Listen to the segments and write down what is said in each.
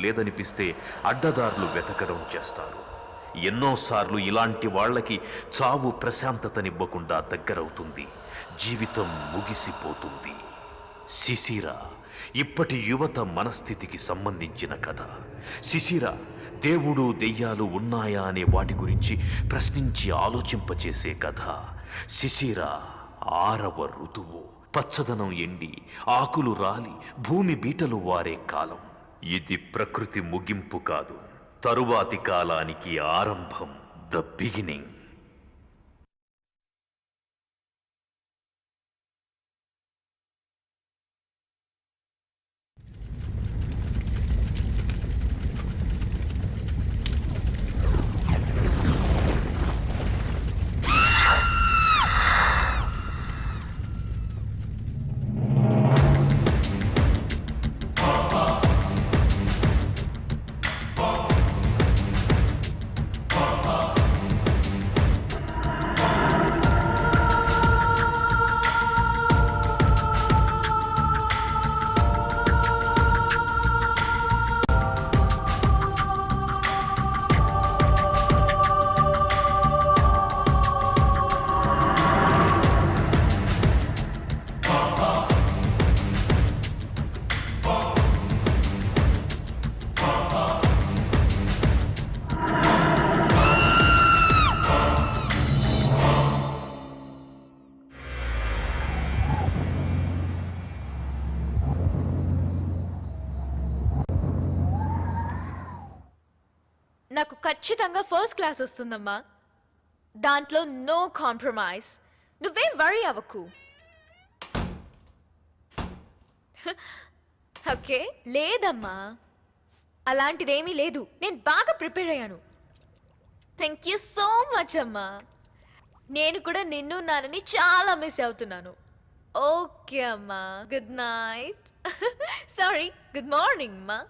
లేదనిపిస్తే అడ్డదారులు వెతకడం చేస్తారు. ఎన్నోసార్లు ఇలాంటి వాళ్ళకి చావు ప్రశాంతతనివ్వకుండా దగ్గరవుతుంది. జీవితం ముగిసిపోతుంది. శిశిర ఇప్పటి యువత మనస్థితికి సంబంధించిన కథ. శిశిర దేవుడు దెయ్యాలు ఉన్నాయా అనే వాటి గురించి ప్రశ్నించి ఆలోచింపచేసే కథ. శిశిర 6వ ఋతువు. పచ్చదనం ఎండి ఆకులు రాలి భూమి బీటలు వారే కాలం. ఇది ప్రకృతి ముగింపు కాదు, తరువాతి కాలానికి ఆరంభం. The beginning. నాకు ఖచ్చితంగా ఫస్ట్ క్లాస్ వస్తుందమ్మా. దాంట్లో నో కాంప్రమైజ్. నువ్వేం వరీ అవ్వకు. ఓకే? లేదమ్మా, అలాంటిదేమీ లేదు. నేను బాగా ప్రిపేర్ అయ్యాను. థ్యాంక్ యూ సో మచ్ అమ్మా. నేను కూడా నిన్ను నాన్నని చాలా మిస్ అవుతున్నాను. ఓకే అమ్మా, good night. Sorry, good morning అమ్మా.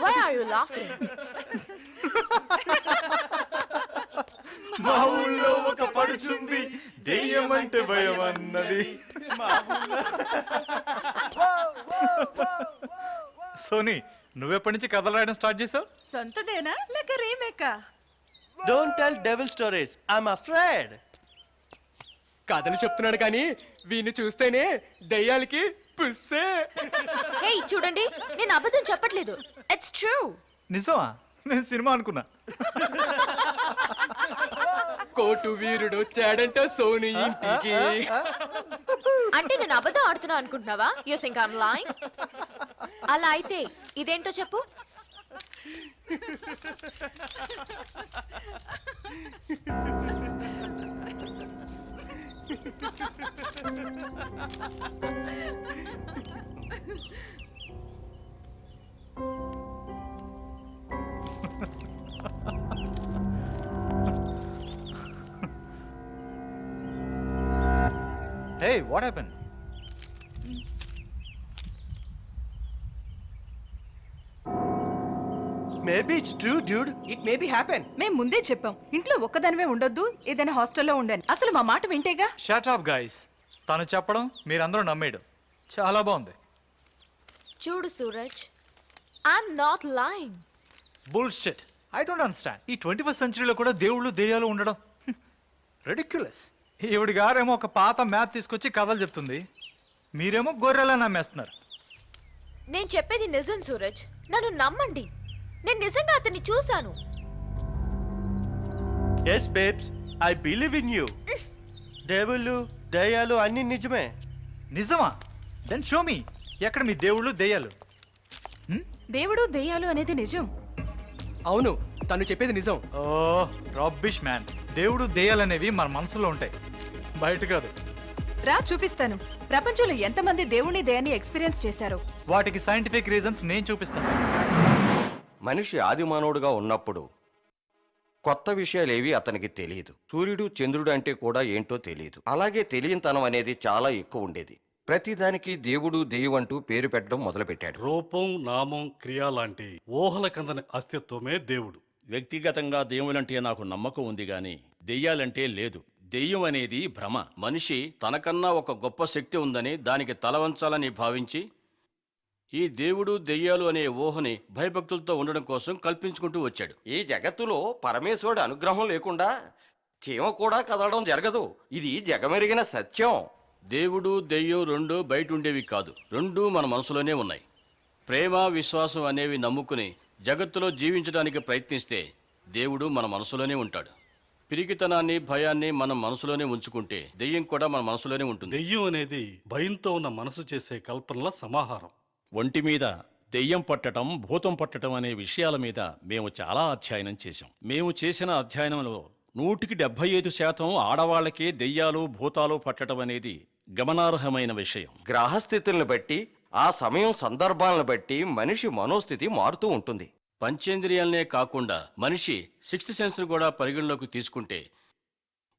Why are you laughing? మా ఊళ్ళో ఒక పడుచుంది దెయ్యం అంటే భయం అన్నది. సోనీ, నువ్వెప్పటి నుంచి కథలు రాయడం స్టార్ట్ చేసావు? సొంతదేనా లేక రీమేకా? Don't tell devil stories. I'm afraid. కథలు చెప్తున్నాడు కానీ వీణ్ణి చూస్తేనే దయ్యాలకి పుస్సే. హే చూడండి, నేను అబద్ధం చెప్పట్లేదు. It's true. నిజమా? నేను సినిమా అనుకున్నా. కోటు వీరుడు వచ్చాడంట సోని ఇంటికి. అంటే నేను అబద్ధం ఆడుతున్నా అనుకుంటున్నావా? You think I am lying? అలా అయితే ఇదేంటో చెప్పు. Hey, what happened? Maybe it's true, dude. It may be happen. మేం ముందే చెప్పాం ఇంట్లో ఒక్కదానివే ఉండొద్దు, ఏదైనా హాస్టల్లో ఉండని. అసలు మా మాట వింటేగా. Shut up, guys. తను చెప్పడం మీరందరూ నమ్మేయడం చాలా బాగుంది. చూడు Suraj, I'm not lying. Bullshit. I don't understand. ఈ 21st సెంచరీలో కూడా దేవుళ్ళు దెయ్యాలు ఉండడం రెడిక్యులస్. ఈవిడి గారేమో ఒక పాత మ్యాప్ తీసుకొచ్చి కథలు చెప్తుంది, మీరేమో గొర్రెలా నమ్మేస్తున్నారు. నేను చెప్పేది నిజం సూరజ్, నన్ను నమ్మండి. నేను నిజంగా అతన్ని చూశాను. Yes, babes. I believe in you. దేవుళ్ళు దయ్యాలు అన్ని నిజమే. నిజమా? Then show me. ఎక్కడ మీ దేవుళ్ళు దెయ్యాలు? దేవుడు దెయ్యాలు అనేది నిజం. అవును, తను చెప్పేది నిజం. ఓ రబ్బిష్ మ్యాన్. దేవుడు దెయ్యాలనేవి మన మనసులో ఉంటాయి, బయట కాదు. రా చూపిస్తాను. ప్రపంచంలో ఎంతమంది దేవుని దయాన్ని ఎక్స్పీరియన్స్ చేశారో. వాటికి సైంటిఫిక్ రీజన్స్ నేను చూపిస్తాను. మనిషి ఆది మానవుడుగా ఉన్నప్పుడు కొత్త విషయాలేవి అతనికి తెలియదు. సూర్యుడు చంద్రుడు అంటే కూడా ఏంటో తెలియదు. అలాగే తెలియనితనం అనేది చాలా ఎక్కువ ఉండేది. ప్రతిదానికి దేవుడు దెయ్యం అంటూ పేరు పెట్టడం మొదలుపెట్టాడు. రూపం, నామం, క్రియ లాంటి ఊహల కందని అస్తిత్వమే దేవుడు. వ్యక్తిగతంగా దేవులంటే నాకు నమ్మకం ఉంది గాని దెయ్యాలంటే లేదు. దెయ్యం అనేది భ్రమ. మనిషి తనకన్నా ఒక గొప్ప శక్తి ఉందని దానికి తలవంచాలని భావించి ఈ దేవుడు దెయ్యాలు అనే ఊహని భయభక్తులతో ఉండడం కోసం కల్పించుకుంటూ వచ్చాడు. ఈ జగత్తులో పరమేశ్వరుడి అనుగ్రహం లేకుండా చీమ కూడా కదలడం జరగదు. ఇది జగమెరిగిన సత్యం. దేవుడు దెయ్యం రెండు బయట ఉండేవి కాదు, రెండూ మన మనసులోనే ఉన్నాయి. ప్రేమ, విశ్వాసం అనేవి నమ్ముకుని జగత్తులో జీవించడానికి ప్రయత్నిస్తే దేవుడు మన మనసులోనే ఉంటాడు. పిరికితనాన్ని, భయాన్ని మనం మనసులోనే ఉంచుకుంటే దెయ్యం కూడా మన మనసులోనే ఉంటుంది. దెయ్యం అనేది భయంతో ఉన్న మనసు చేసే కల్పనల సమాహారం. ఒంటి మీద దెయ్యం పట్టడం, భూతం పట్టడం అనే విషయాల మీద మేము చాలా అధ్యయనం చేశాం. మేము చేసిన అధ్యయనంలో 100% ఆడవాళ్లకే దెయ్యాలు, భూతాలు పట్టడం అనేది గమనార్హమైన విషయం. గ్రహస్థితులను బట్టి, ఆ సమయం సందర్భాలను బట్టి మనిషి మనోస్థితి మారుతూ ఉంటుంది. పంచేంద్రియాలనే కాకుండా మనిషి 6th సెన్స్ కూడా పరిగణలోకి తీసుకుంటే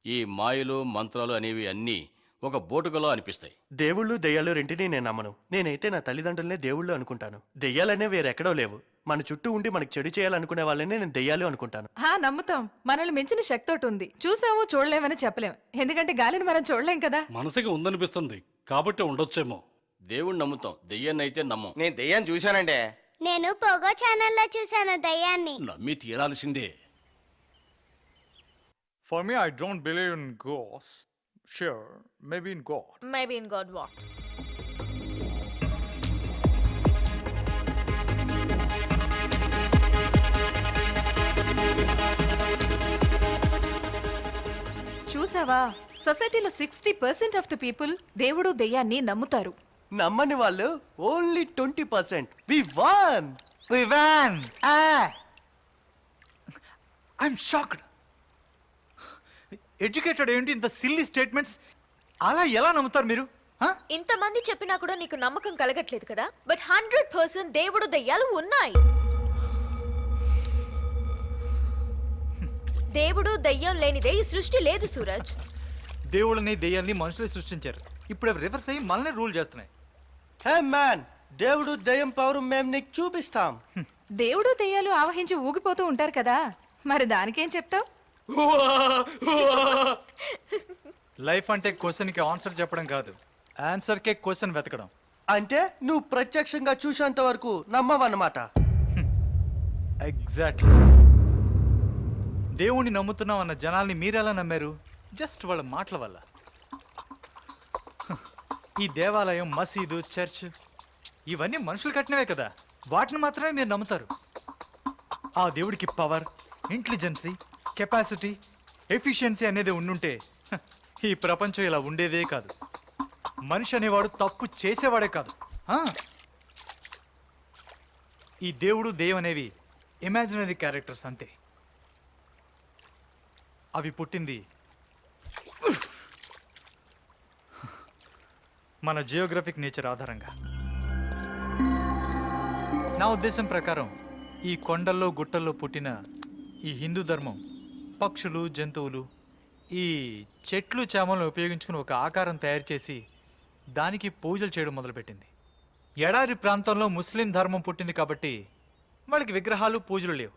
ఈ మాయలు, మంత్రాలు అనేవి అన్నీ ఒక బోటుకలో అనిపిస్తాయి. దేవుళ్ళు దెయ్యాలు రెంటిని నేను నమ్మను. నేనైతే నా తల్లిదండ్రులనే దేవుళ్ళు అనుకుంటాను. దెయ్యాలనే వేరెక్కడో లేవు. మన చుట్టూ ఉండి మనకు చెడు చేయాలనుకునే వాళ్ళనే నేను దెయ్యాలు అనుకుంటాను. నమ్ముతాం. మనల్ని మించిన శక్తి ఒకటి ఉంది. చూసాము, చూడలేమని చెప్పలేం. ఎందుకంటే గాలిని మనం చూడలేం కదా. మనసుకి ఉందనిపిస్తుంది కాబట్టి ఉండొచ్చేమో. దేవుణ్ణి నమ్ముతాం, దెయ్యాన్ని అయితే నమ్మం. నేను దెయ్యాన్ని చూశానండి. నేను పోగో ఛానల్లో చూశాను దయ్యాన్ని. నమ్మి తీరాల్సిందే. For me, I don't believe in ghosts. Sure, maybe in God. Maybe in God what? చూసావా, సొసైటీలో 60% ఆఫ్ ద పీపుల్ దేవుడు దెయ్యాన్ని నమ్ముతారు. నమ్మని వాళ్ళు only 20%. We won! We won! I'm shocked. Educated ఏంటి ఇంత సిల్లీ స్టేట్మెంట్స్? అలా ఎలా నమ్ముతారు మీరు? ఇంతమంది చెప్పినా కూడా నీకు నమ్మకం కలగట్లేదు కదా. బట్ 100% దేవుడు దయ్యాలు ఉన్నాయి. దేవుడు దయ్యం లేనిదే ఈ సృష్టి లేదు సూరజ్. దేవుళ్ళని దెయ్యాల్ని మనుషులే సృష్టించారు. ఇప్పుడు అవి రివర్స్ అయ్యి మనల్ని రూల్ చేస్తున్నాయి. హే మ్యాన్, దేవుడు దెయ్యం పవర్ మేము నీకు చూపిస్తాం. దేవుడు దెయ్యాలు ఆవహించి ఊగిపోతూ ఉంటారు కదా, మరి దానికేం చెప్తావు? లైఫ్ అంటే క్వశ్చన్కి ఆన్సర్ చెప్పడం కాదు, ఆన్సర్కే క్వశ్చన్ వెతకడం. అంటే నువ్వు ప్రత్యక్షంగా చూసేంత వరకు నమ్మవన్నమాట. ఎగ్జాక్ట్లీ. దేవుణ్ణి నమ్ముతున్నాం అన్న జనాల్ని మీరెలా నమ్మారు? జస్ట్ వాళ్ళ మాటల వల్ల. ఈ దేవాలయం, మసీదు, చర్చ్ ఇవన్నీ మనుషులు కట్టినవే కదా, వాటిని మాత్రమే మీరు నమ్ముతారు. ఆ దేవుడికి పవర్, ఇంటెలిజెన్సీ, కెపాసిటీ, ఎఫిషియన్సీ అనేది ఉండుంటే ఈ ప్రపంచం ఇలా ఉండేదే కాదు. మనిషి అనేవాడు తప్పు చేసేవాడే కాదు. ఈ దేవుడు దెయ్యం అనేవి ఇమాజినరీ క్యారెక్టర్స్ అంతే. అవి పుట్టింది మన జియోగ్రఫిక్ నేచర్ ఆధారంగా. నా ఉద్దేశం ప్రకారం ఈ కొండల్లో గుట్టల్లో పుట్టిన ఈ హిందూ ధర్మం పక్షులు, జంతువులు, ఈ చెట్లు, చేమలను ఉపయోగించుకుని ఒక ఆకారం తయారు చేసి దానికి పూజలు చేయడం మొదలుపెట్టింది. ఎడారి ప్రాంతంలో ముస్లిం ధర్మం పుట్టింది కాబట్టి వాళ్ళకి విగ్రహాలు, పూజలు లేవు.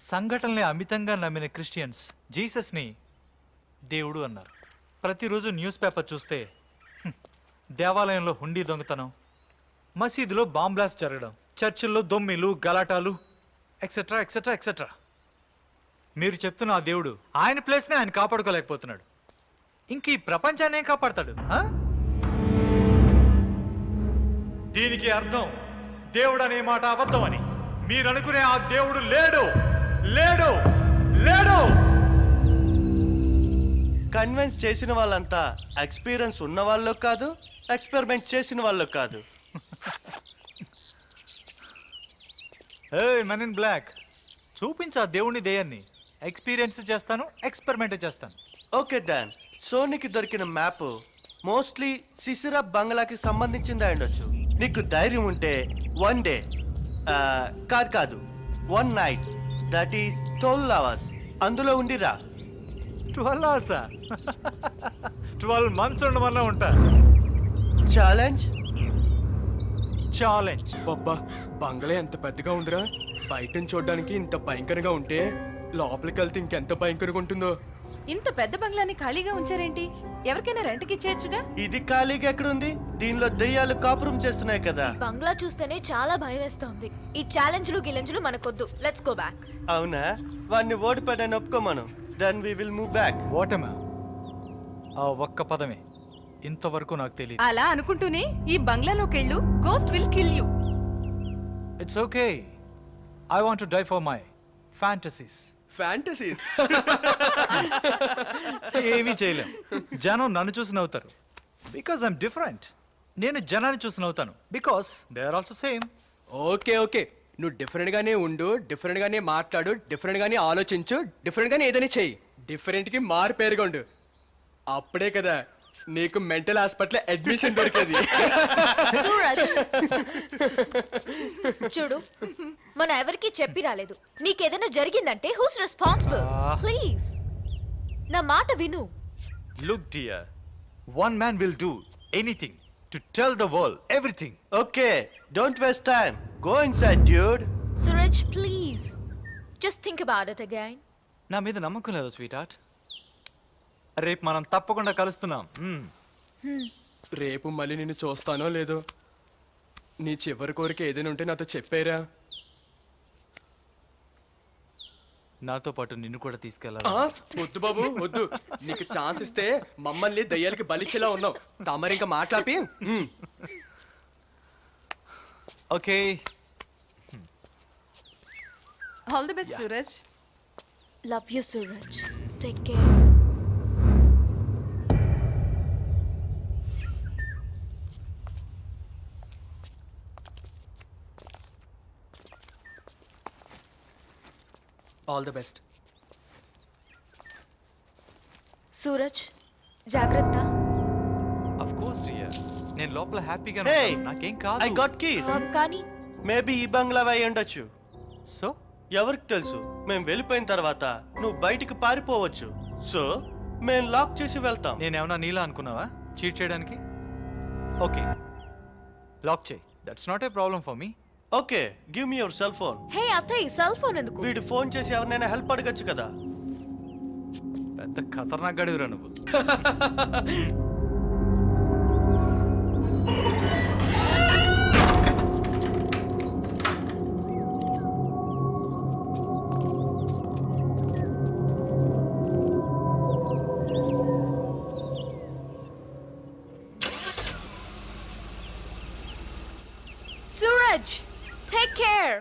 సంఘటనల్ని అమితంగా నమ్మిన క్రిస్టియన్స్ జీసస్ని దేవుడు అన్నారు. ప్రతిరోజు న్యూస్ పేపర్ చూస్తే దేవాలయంలో హుండీ దొంగతనం, మసీదులో బాంబ్ బ్లాస్ట్ జరగడం, చర్చిల్లో దొమ్మిలు, గలాటాలు, ఎక్సెట్రా ఎక్సెట్రా ఎక్సెట్రా. మీరు చెప్తున్న ఆ దేవుడు ఆయన ప్లేస్ని ఆయన కాపాడుకోలేకపోతున్నాడు. ఇంక ఈ ప్రపంచాన్ని ఏం కాపాడతాడు? దీనికి అర్థం దేవుడు అనే మాట అబద్ధమని. మీరు అనుకునే ఆ దేవుడు లేడు, లేడు, లేడు. కన్విన్స్ చేసిన వాళ్ళంతా ఎక్స్పీరియన్స్ ఉన్న వాళ్ళు కాదు, ఎక్స్పెరిమెంట్ చేసిన వాళ్ళు కాదు. మెన్ ఇన్ బ్లాక్, చూపించు ఆ దేవుని దెయ్యాన్ని. ఎక్స్పీరియన్స్ చేస్తాను, ఎక్స్పెరిమెంట్ చేస్తాను. ఓకే దాన్, సోనికి దొరికిన మ్యాప్ మోస్ట్లీ సిసిరా బంగ్లాకి సంబంధించింది ఉండొచ్చు. నీకు ధైర్యం ఉంటే 1 డే కాదు 1 నైట్, దట్ ఈస్ 12 hours అందులో ఉండిరా. 12 hours 12 months ఉండమన్నా ఉంటా. Challenge challenge. అబ్బా, బంగ్లా ఎంత పెద్దగా ఉందిరా. బయట నుంచి చూడడానికి ఇంత భయంకరంగా ఉంటే లోపలికి వెళ్తే ఇంకెంత భయంకరంగా ఉంటుందో. ఇంత పెద్ద బంగ్లాని ఖాళీగా ఉంచారేంటి? ఎవరికైనా రెంట్కి ఇచ్చేయచ్చుగా. ఇది ఖాళీగా ఎక్కడుంది? దీనిలో దెయ్యాలు కాపురం చేస్తున్నాయి కదా. బంగ్లా చూస్తేనే చాలా భయం వేస్తోంది. ఈ ఛాలెంజ్లు గిలెంజ్లు మనకొద్దు. Let's go back. అవునా? వాడిని ఓడిపోయాడని ఒప్పుకోమను. Then we will move back. ఓటమా? ఆ ఒక్క పదమే ఇంతవరకు నాకు తెలియదు. అలా అనుకుంటూనే ఈ బంగ్లాలోకెళ్ళు, ghost will kill you. It's okay. I want to die for my fantasies. Fantasies ఏమీ చేయలేం. జనం నన్ను చూసి నవ్వుతారు బికాస్ ఐఎమ్ డిఫరెంట్. నేను జనాన్ని చూసి నవ్వుతాను because they are also same. Okay okay, నువ్వు డిఫరెంట్ గానే ఉండు, డిఫరెంట్ గానే మాట్లాడు, డిఫరెంట్ గానే ఆలోచించు, డిఫరెంట్ గానే ఏదైనా చెయ్యి. డిఫరెంట్ కి మారు పేరుగొండు. అప్పుడే కదా నీకు మెంటల్ హాస్పిటల్ అడ్మిషన్ దొరికేది. సూరజ్, చూడు, మనం ఎవరికి చెప్పి రాలేదు. నీకేదైనా జరిగిందంటే హూస్ రెస్పాన్సిబుల్? ప్లీజ్ నా మాట విను. Look dear, one man will do anything to tell the world everything. Okay, don't waste time. Go inside dude. Suraj, please just think about it again. నా మీద నమ్మకం లేదు స్వీట్ హార్ట్. రేపు మనం తప్పకుండా కలుస్తున్నాం. రేపు మళ్ళీ నిన్ను చూస్తానో లేదో. నీ చివరి కోరిక ఏదైనా ఉంటే నాతో చెప్పారా? నాతో పాటు నిన్ను కూడా తీసుకెళ్ళాలి. వద్దు బాబు వద్దు. నీకు ఛాన్స్ ఇస్తే మమ్మల్ని దయ్యాలకి బలిచ్చేలా ఉన్నావు. తమరు ఇంకా మాట్లాపి. Okay, all the best Suraj. Love you Suraj. Take care. All the best. Suraj, జాగ్రత్త. Of course dear. నేను లోపల హ్యాపీగా Hey, నాకేం కాదు. I got keys. కానీ మేబీ ఈ బంగ్లా అయి ఉండొచ్చు. సో ఎవరికి తెలుసు? మేము వెళ్ళిపోయిన తర్వాత నువ్వు బయటికి పారిపోవచ్చు. సో మేము లాక్ చేసి వెళ్తాం. నేనేమన్నా నీలా అనుకున్నావా చీట్ చేయడానికి? ఓకే, లాక్ చేయి. That's not a problem for me. Okay, give me your cell phone. Hey అత్తయ్య, సెల్ ఫోన్ ఎందుకు? వీడు ఫోన్ చేసి ఎవరినైనా హెల్ప్ అడగచ్చు కదా. పెద్ద ఖతర్నాక్ గడివిరా నువ్వు. Suraj, take care.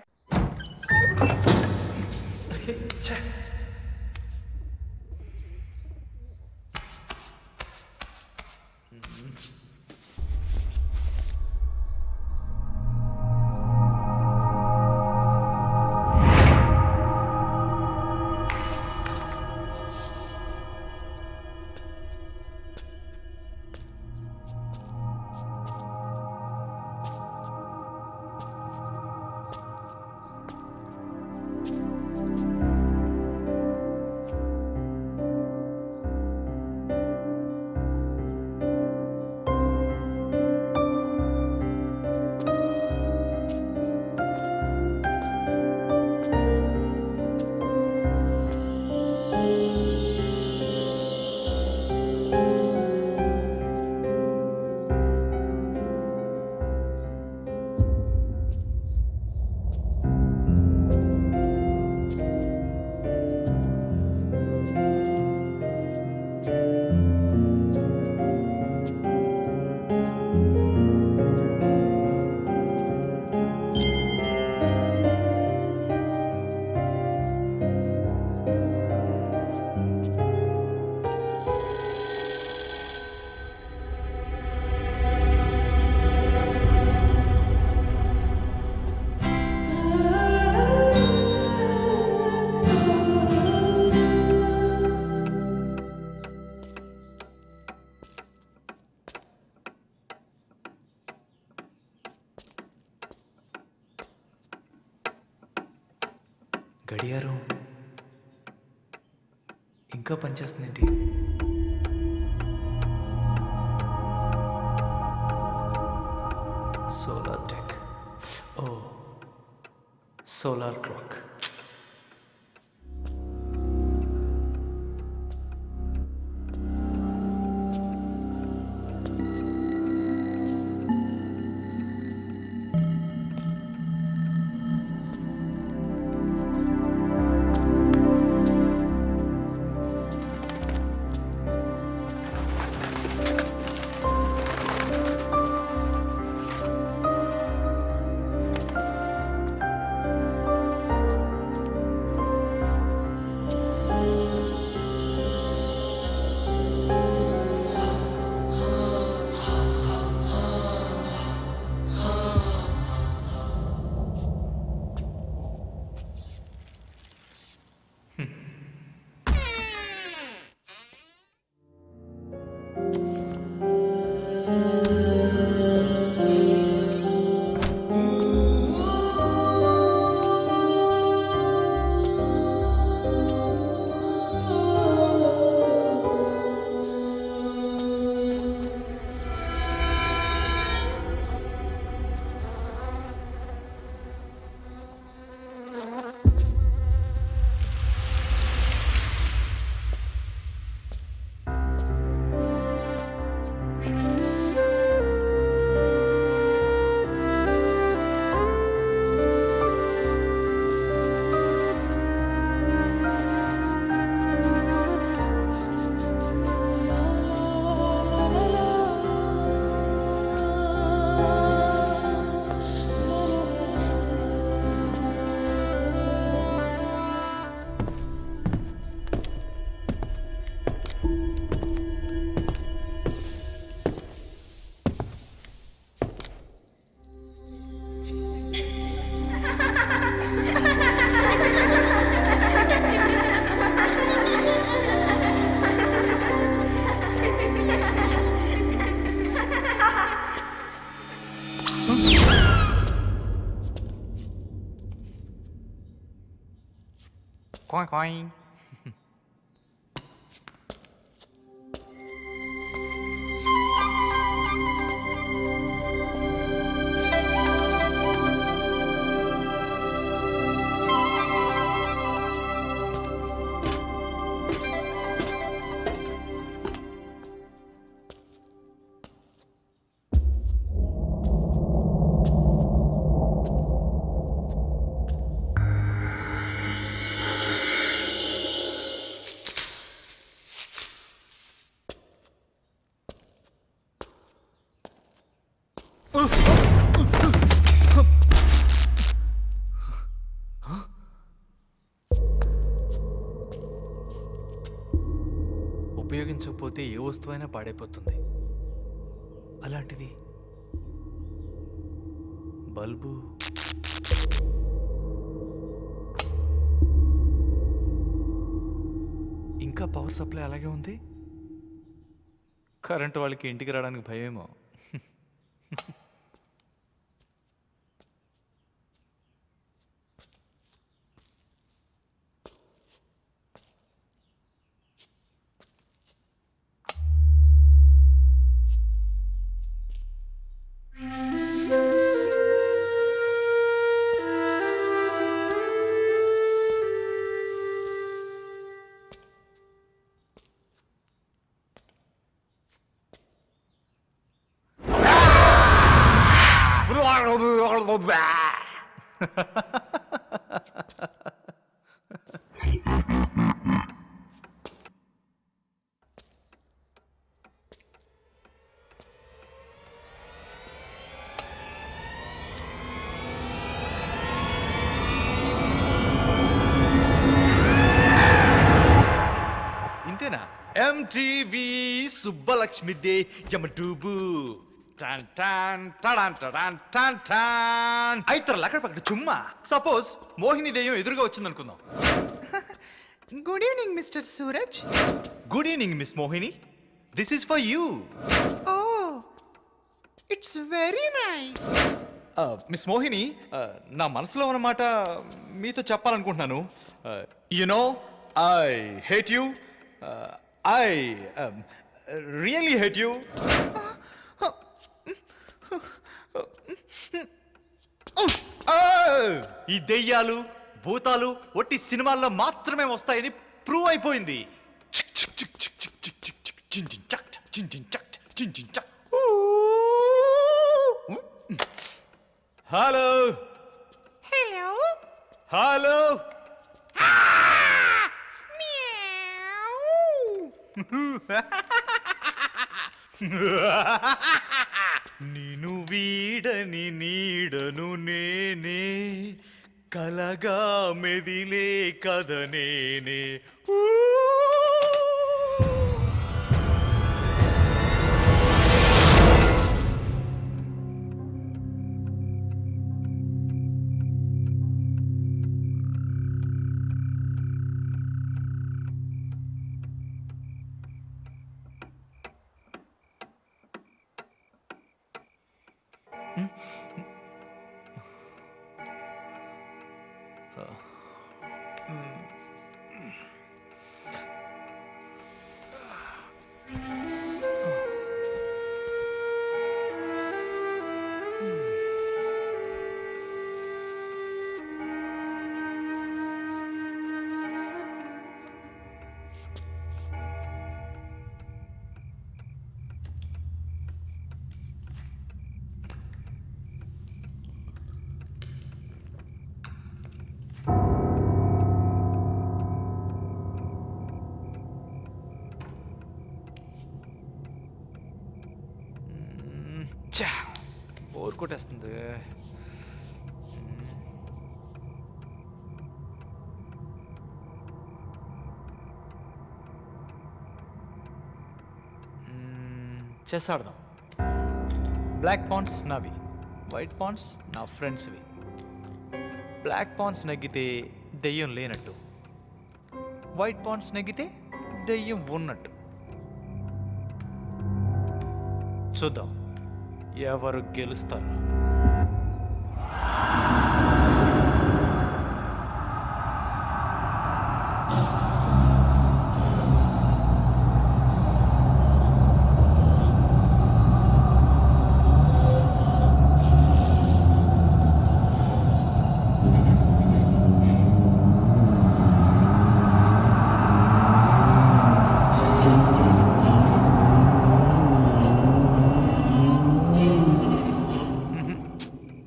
గడియారం ఇంకా పనిచేస్తుందేంటి? Solar tech. Oh, solar clock. Coin, coin. ఉపయోగించకపోతే ఏ వస్తువైనా పాడైపోతుంది. అలాంటిది బల్బు. ఇంకా పవర్ సప్లై అలాగే ఉంది. కరెంటు వాళ్ళకి ఇంటికి రావడానికి భయమేమో. ఇంతేనా? ఎంటీవీ సుబ్బలక్ష్మి దే యమడూబు టాన్ టాన్ టడాన్ టడాన్ టాన్ టాన్. అయితరు అక్కడ పక్కన చుమ్మా. సపోజ్ మోహిని దెయ్యం ఎదురుగా వచ్చింది అనుకుందాం. Good evening mister Suraj. Good evening miss Mohini, this is for you. Oh it's very nice. Miss Mohini, నా మనసులో ఉన్నమాట మీతో చెప్పాలనుకుంటున్నాను. No I hate you. I really hate you. ఈ దెయ్యాలు భూతాలు ఒట్టి సినిమాల్లో మాత్రమే వస్తాయని ప్రూవ్ అయిపోయింది. Hello hello. హలో. నిను వీడని నీడను నేనే, కలగా మెదిలే కథ నేనే. బోర్ కొట్టేస్తుంది. చెస్ ఆడదాం. బ్లాక్ పాన్స్ నావి, వైట్ పాన్స్ నా ఫ్రెండ్స్వి. బ్లాక్ పాన్స్ నెగ్గితే దెయ్యం లేనట్టు, వైట్ పాన్స్ నెగ్గితే దెయ్యం ఉన్నట్టు. చూద్దాం ఎవరు గెలుస్తారు.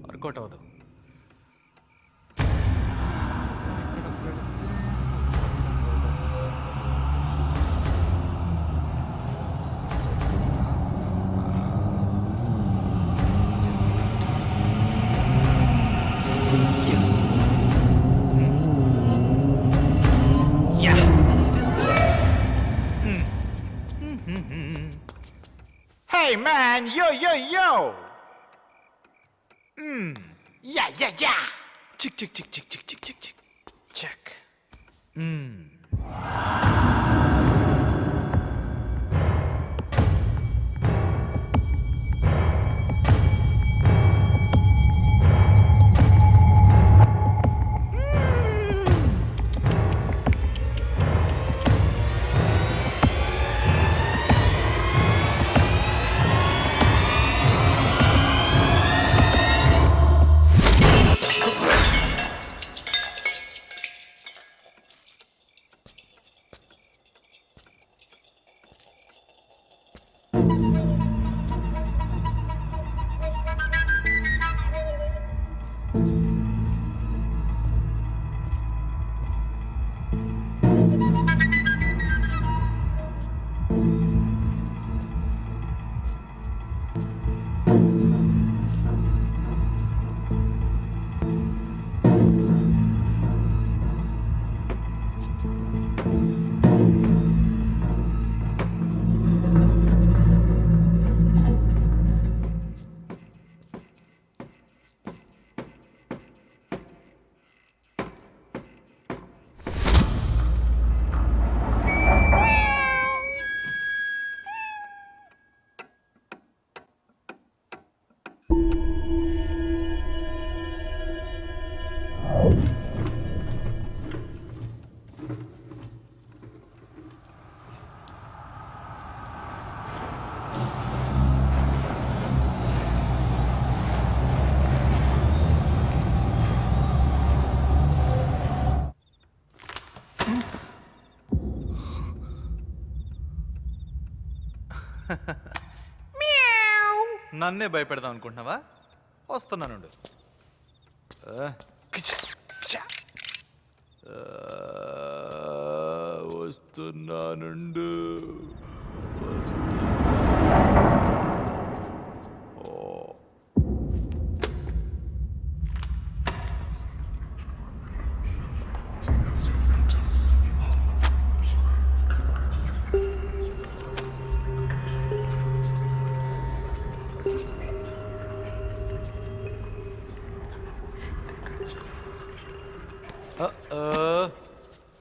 వర్కౌట్ అవ్వదు. Hey man, yo yo yo. Yeah yeah yeah. Chick chick chick chick chick chick chick chick. Check. నన్నే భయపెడదాం అనుకుంటున్నావా? వస్తున్నానుండు. వస్తున్నానుండు.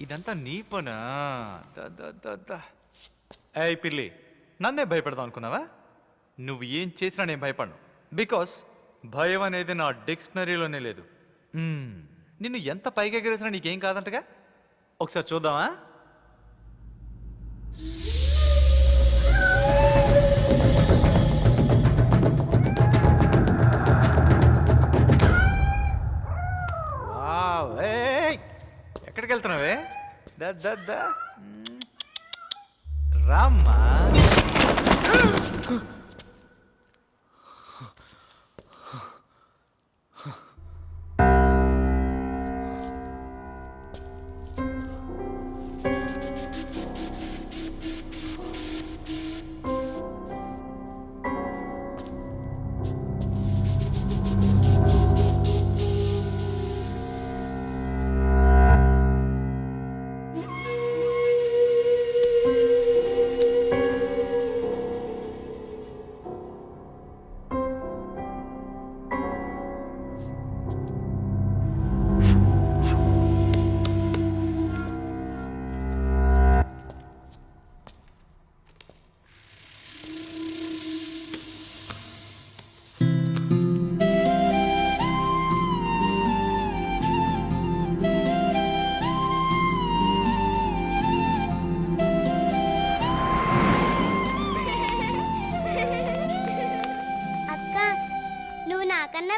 ఇదంతా నీ పనా? ఏయ్ పిల్లి, నన్నే భయపెడదాం అనుకున్నావా? నువ్వు ఏం చేసినా నేను భయపడను. బికాస్ భయం అనేది నా డిక్షనరీలోనే లేదు. నిన్ను ఎంత పైకి ఎగరేసినా నీకేం కాదంటగా? ఒకసారి చూద్దామా? ఎక్కడికి వెళ్తున్నావే? రామ్మా.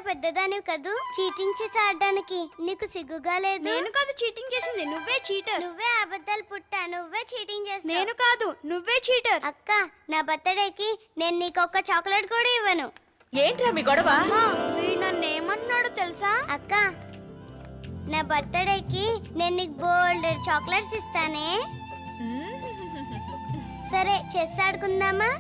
పెద్దదానివి కదూ, చీటింగ్ చేసి ఆడడానికి నీకు సిగ్గుగా లేదు? నేను కాదు చీటింగ్ చేసింది, నువ్వే చీటర్. నువ్వే అబద్ధాలు పుట్టా, నువ్వే చీటింగ్ చేస్తావు. నేను కాదు, నువ్వే చీటర్. అక్క, నా బర్త్డేకి నేను నీకు ఒక్క చాక్లెట్ కూడా ఇవ్వను. ఏంట్రా మీ గొడవ? వీడు నన్ను ఏమంటున్నాడో తెలుసా? అక్క, నా బర్త్డేకి నేను నీకు బోల్డ్ చాక్లెట్స్ ఇస్తానే. సరే, చెస్ ఆడుకుందామా?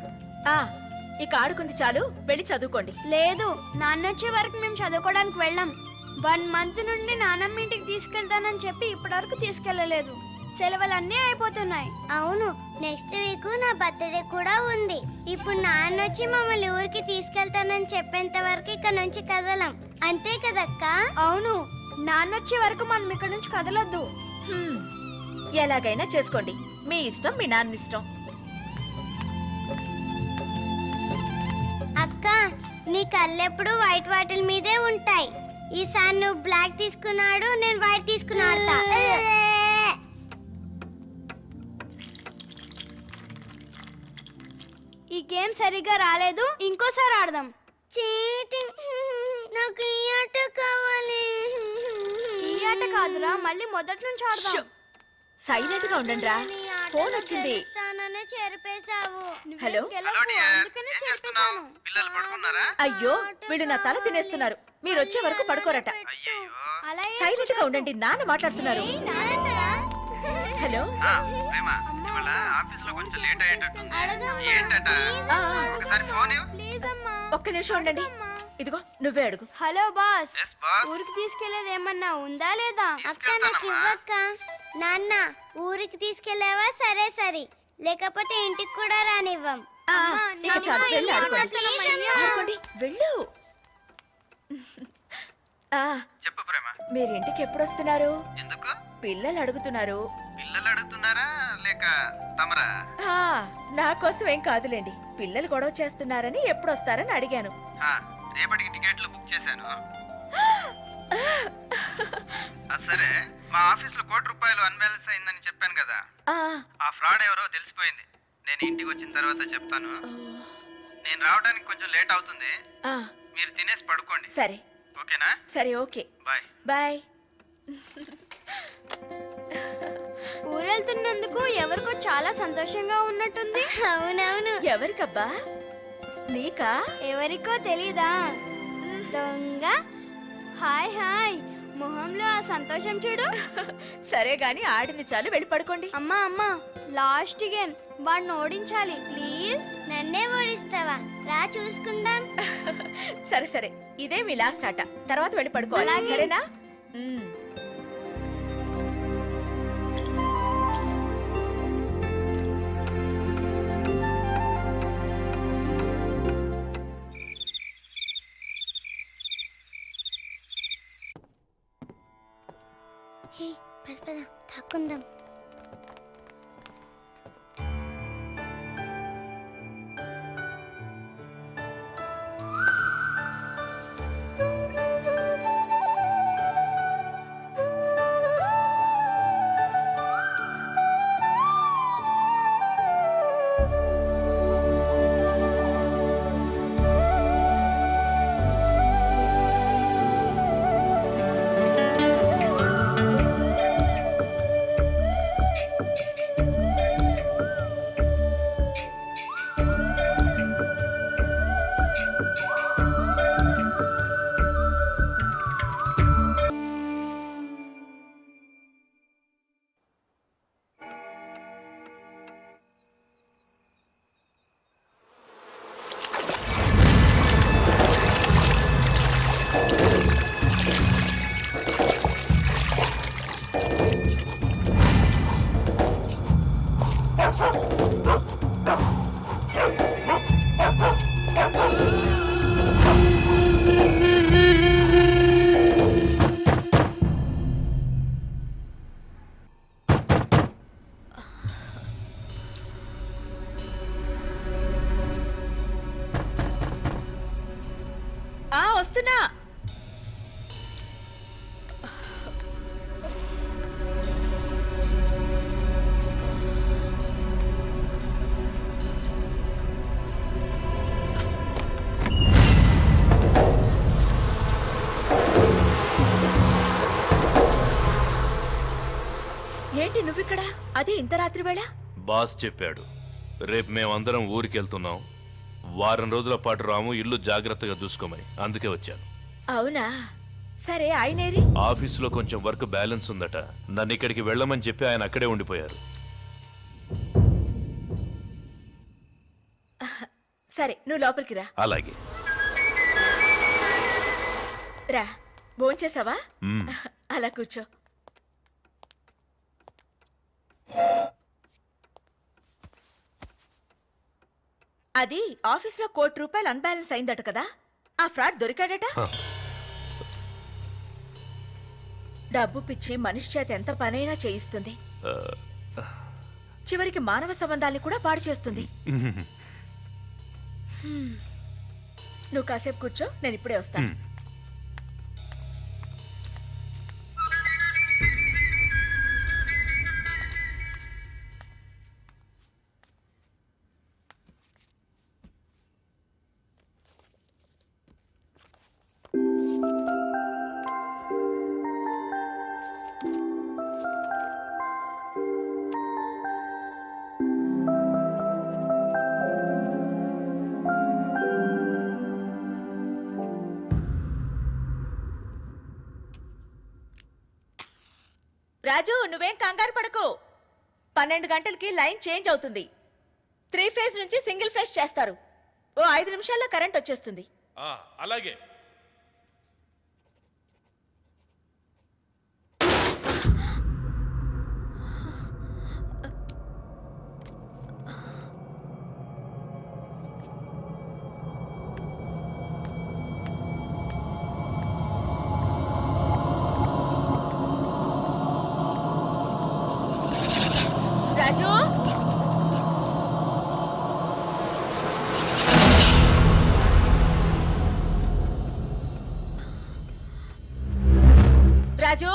ఇక ఆడుకుంది చాలు, వెళ్ళి చదువుకోండి. లేదు, నాన్న వచ్చే వరకు మేము చదువుకోవడానికి వెళ్ళాం. 1 మంత్ నుండి నాన్నమ్మ ఇంటికి తీసుకెళ్తానని చెప్పి ఇప్పటివరకు తీసుకెళ్ళలేదు. సెలవులన్నీ అయిపోతున్నాయి. అవును, నెక్స్ట్ వీక్ నా బర్త్డే కూడా ఉంది. ఇప్పుడు నాన్న వచ్చి మమ్మల్ని ఊరికి తీసుకెళ్తానని చెప్పేంత వరకు ఇక్కడ నుంచి కదలం. అంతే కదక్క? అవును, నాన్న వచ్చే వరకు మనం ఇక్కడ నుంచి కదలొద్దు. ఎలాగైనా చేసుకోండి, మీ ఇష్టం, మీ నాన్న ఇష్టం. అక్క, నీ కళ్ళెప్పుడు వైట్ వాటిల్ మీదే ఉంటాయి. ఈసారి నువ్వు బ్లాక్ తీసుకున్నాడు, నేను వైట్ తీసుకుని ఆడతా. ఈ గేమ్ సరిగ్గా రాలేదు, ఇంకోసారి ఆడదాం. చీటింగ్. నాకు ఈ ఆట కావాలి. ఈ ఆట కాదురా, మళ్ళీ మొదటి నుంచి ఆడదాం. సైలెంట్ గా ఉండండి రా, ఫోన్ వచ్చింది. హలో. అయ్యో, వీళ్ళు నా తల తినేస్తున్నారు. మీరు వచ్చే వరకు పడుకోరట. సైలెంట్ గా ఉండండి, నాన్న మాట్లాడుతున్నారు. హలో. ఒక్క నిమిషం ఉండండి, ఇదిగో నువ్వే అడుగు. హలో బాస్, ఊరికి తీసుకెళ్లేది ఏమన్నా ఉందా లేదా? అక్క నాకు ఇవ్వక్క. నాన్న, ఊరికి తీసుకెళ్ళావా? సరే సరే, లేకపోతే ఇంటికి కూడా రానివ్వం. ఇక చాలు, వెళ్ళి ఆడుకోండి. ఆడుకోండి, వెళ్ళు. చెప్పు ప్రేమ. మీరు ఇంటికి ఎప్పుడు వస్తున్నారు? ఎందుకు? పిల్లలు అడుగుతున్నారు. పిల్లలు అడుగుతున్నారా లేక తమరా? నా కోసం ఏం కాదులేండి, పిల్లలు గొడవ చేస్తున్నారని ఎప్పుడు వస్తారని అడిగాను. రేపటికి టికెట్లు బుక్ చేశాను. సరే, మా ఆఫీస్ లో ₹1 కోటి అన్బ్యాలెన్స్ అయిందని చెప్పాను కదా. ఆ ఫ్రాడ్ ఎవరో తెలిసిపోయింది. నేను ఇంటికి వచ్చిన తర్వాత చెప్తాను. నేను రావడానికి కొంచెం లేట్ అవుతుంది. మీరు తినేసి పడుకోండి. సరే. ఓకేనా? సరే, ఓకే. బాయ్. బాయ్. ఊరెళ్తున్నందుకు ఎవరికో చాలా సంతోషంగా ఉన్నట్టుంది. అవునవును. ఎవరికబ్బా? నీకా? ఎవరికో తెలీదా? దొంగ. హాయ్ హాయ్, మొహంలో ఆ సంతోషం చూడు. సరే గాని ఆడింది చాలు, వెళ్ళి పడుకోండి. అమ్మా అమ్మా, లాస్ట్ గేమ్, వాడిని ఓడించాలి ప్లీజ్. నన్నే ఓడిస్తావా? రా చూసుకుందాం. సరే సరే, ఇదే మీ లాస్ట్ ఆట, తర్వాత వెళ్ళి పడుకోవాలి. అలాగే. సరేనా? పద పద, తాక్కుందాం. వస్తున్నా. ఏంటి నువ్విక్కడ? అదే ఇంత రాత్రి వేళ? బాస్ చెప్పాడు, రేపు మేమందరం ఊరికెళ్తున్నాం. వారం రోజుల పాటు రాము, ఇల్లు జాగ్రత్తగా చూసుకోమని. అందుకే వచ్చాను. అవునా? సరే, ఆయనేరి? ఆఫీసులో కొంచెం వర్క్ బ్యాలెన్స్ ఉందట. నన్ను ఇక్కడికి వెళ్ళమని చెప్పి ఆయన అక్కడే ఉండిపోయారు. సరే, నువ్వు లోపలికి రా. అలాగే. రా, భోంచేసావా? మ్మ్. అలా కూర్చో. అది ఆఫీస్లో ₹1,00,00,000 అన్బ్యాలెన్స్ అయిందట కదా, ఆ ఫ్రాడ్ దొరికాడట. డబ్బు పిచ్చి మనిషి చేత ఎంత పనైనా చేయిస్తుంది, చివరికి మానవ సంబంధాల్ని కూడా పాడు చేస్తుంది. నువ్వు కాసేపు కూర్చో, నేను ఇప్పుడే వస్తాను. రాజు, నువ్వేం కంగారు పడకు. 12 గంటలకి లైన్ చేంజ్ అవుతుంది. 3 ఫేజ్ నుంచి సింగిల్ ఫేజ్ చేస్తారు. ఓ 5 నిమిషాల్లో కరెంట్ వచ్చేస్తుంది. అలాగే. రాజు, రాజు,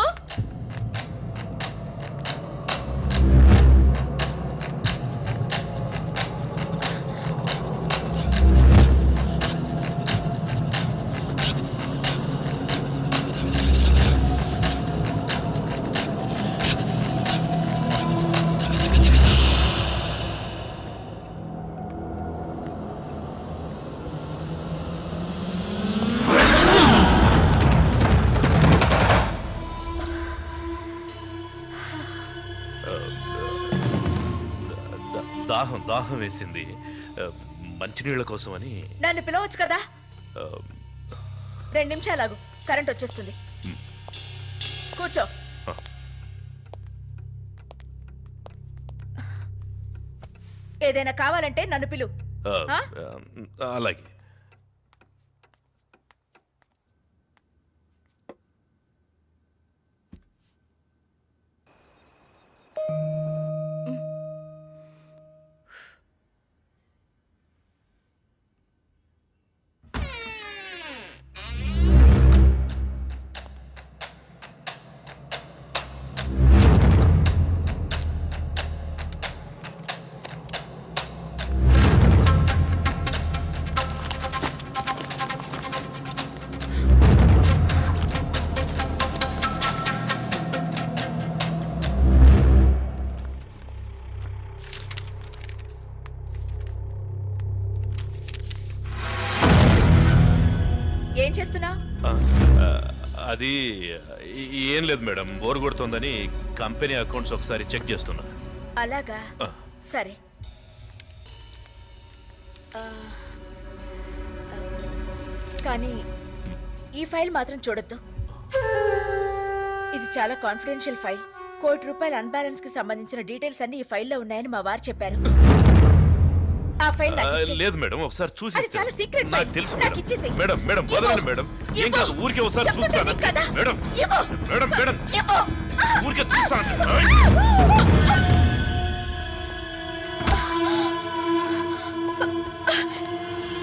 దాహం వేసింది, మంచినీళ్ళ కోసమని. నన్ను పిలవచ్చు కదా. 2 నిమిషాలు ఆగు, కరెంట్ వచ్చేస్తుంది. కూర్చో. ఏదైనా కావాలంటే నన్ను పిలు. అలాగే. ఏం చేస్తున్నావు? అది ఏం లేదు మేడం, బోర్ కొడుతోందని కంపెనీ అకౌంట్స్ ఒకసారి చెక్ చేస్తున్నా. అలాగా, సరే. కానీ ఈ ఫైల్ మాత్రం చూడొద్దు. ఇది చాలా కాన్ఫిడెన్షియల్ ఫైల్. ₹1,00,00,000 అన్బ్యాలెన్స్ కి సంబంధించిన డీటెయిల్స్ అన్ని ఈ ఫైల్లో ఉన్నాయని మా వారు చెప్పారు. ఆ ఫైల్ నాకు ఇచ్చేయ్. లేదు మేడం, ఒకసారి చూసి అది చాలా సీక్రెట్ నాకు ఫైల్. తెలుసు నాకు మేడం. ఇచ్చేసేయ్. మేడం మేడం వదలండి మేడం, ఏం కాదు, ఊరికే ఒకసారి చెప్తే చూస్తాను. నీకు కదా. మేడం ఇవ్వు. మేడం మేడం ఇవ్వు. ఊరికే చూస్తాను.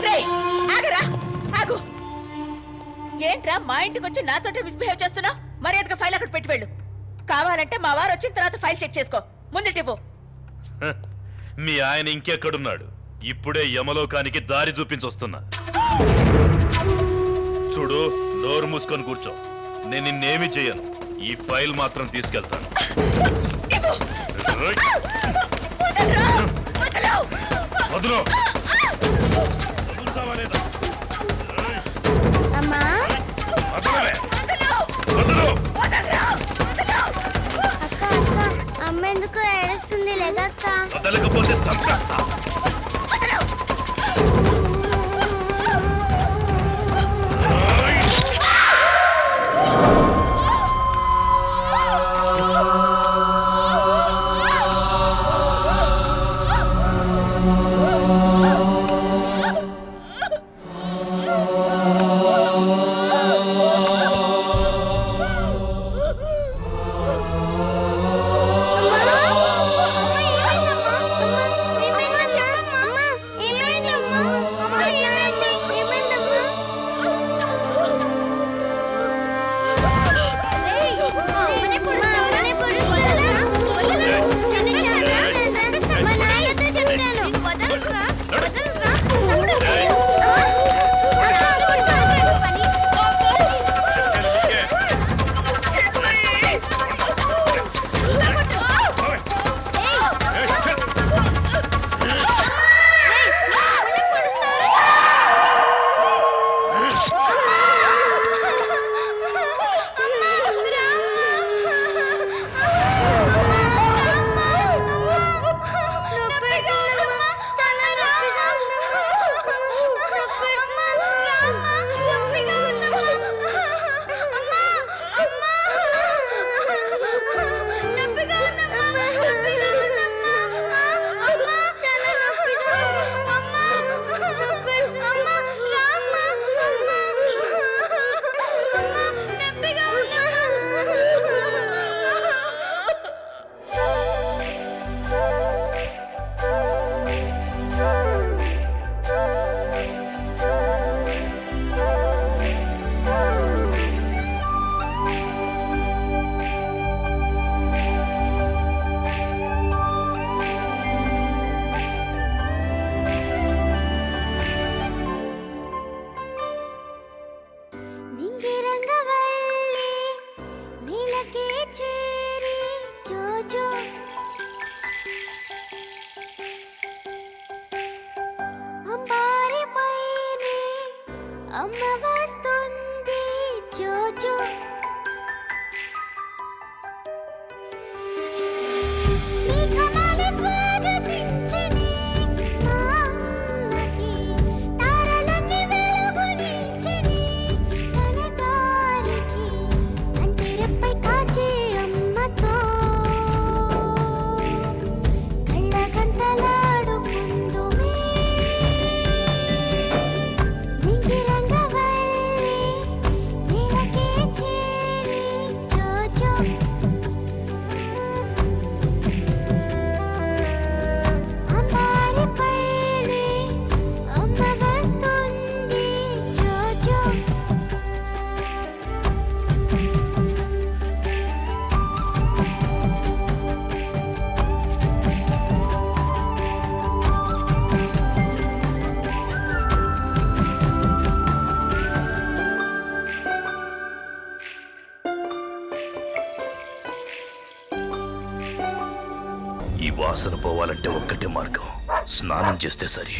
రేయ్, ఆగరా, ఆగు. ఏంట్రా మా ఇంటికి వచ్చి నాతోటే మిస్బిహేవ్ చేస్తున్నావు? మర్యాదగా ఫైల్ అక్కడ పెట్టి వెళ్ళు. కావాలంటే మా వారు వచ్చిన తర్వాత ఫైల్ చెక్ చేసుకో. ముందుటివ్వు. మీ ఆయన ఇంకెక్కడున్నాడు? ఇప్పుడే యమలోకానికి దారి చూపించొస్తున్నా. చూడు, నోరు మూసుకొని కూర్చో. నేను నిన్నేమి చెయ్యను. ఈ ఫైల్ మాత్రం తీసుకెళ్తాను. వదులు. వదులుతావా లేదా? అమ్మా, వదలవే. వదులు. అక్క అమ్మ ఎందుకు ఏడుస్తుంది? లేదక్క. వదలకపోతే చంపేస్తా. అమ్మ వస్తుంది జోజో మేఘమాల స్వాగతించని మా అమ్మకి తారలన్నీ వెలుగునించని తన దారికి అంటిరెప్పై కాచే అమ్మతో కళ్ళగంతలాడుకుందుమే నింగి రంగవల్లి నేలకే చేరి జోజో అమ్మారి పైనే అమ్మ వస్తుంది జోజో ఈ వాసన పోవాలంటే ఒక్కటే మార్గం, స్నానం చేస్తే సరి.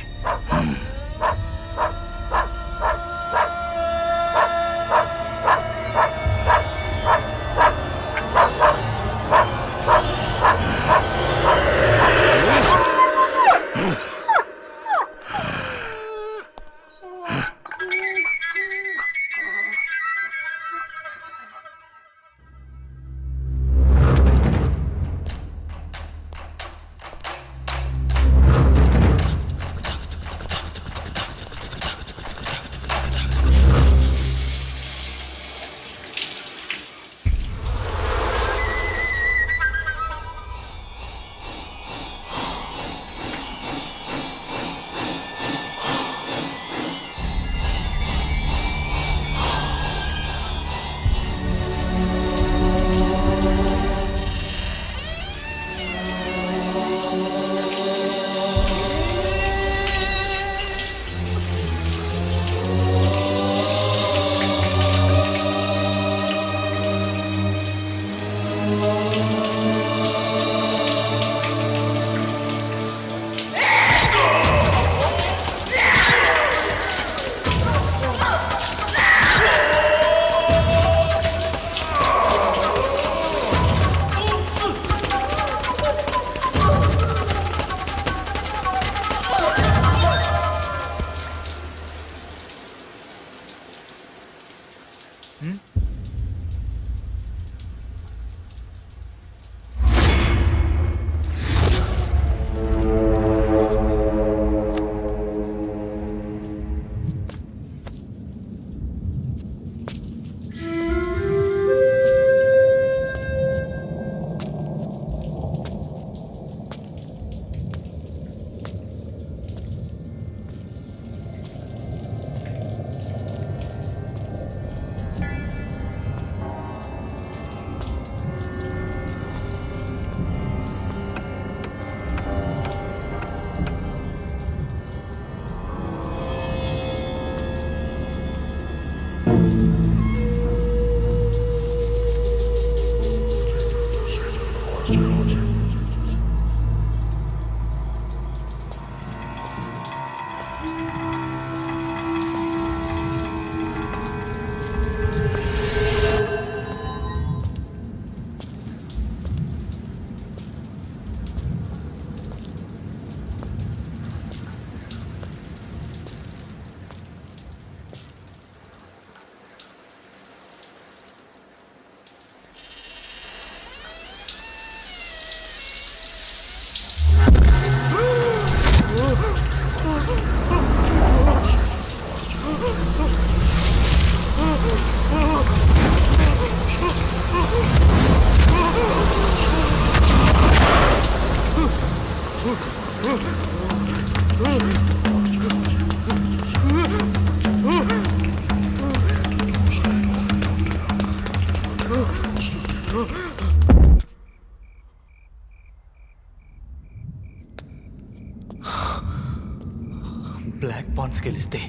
బ్లాక్ పాండ్స్ గెలిస్తే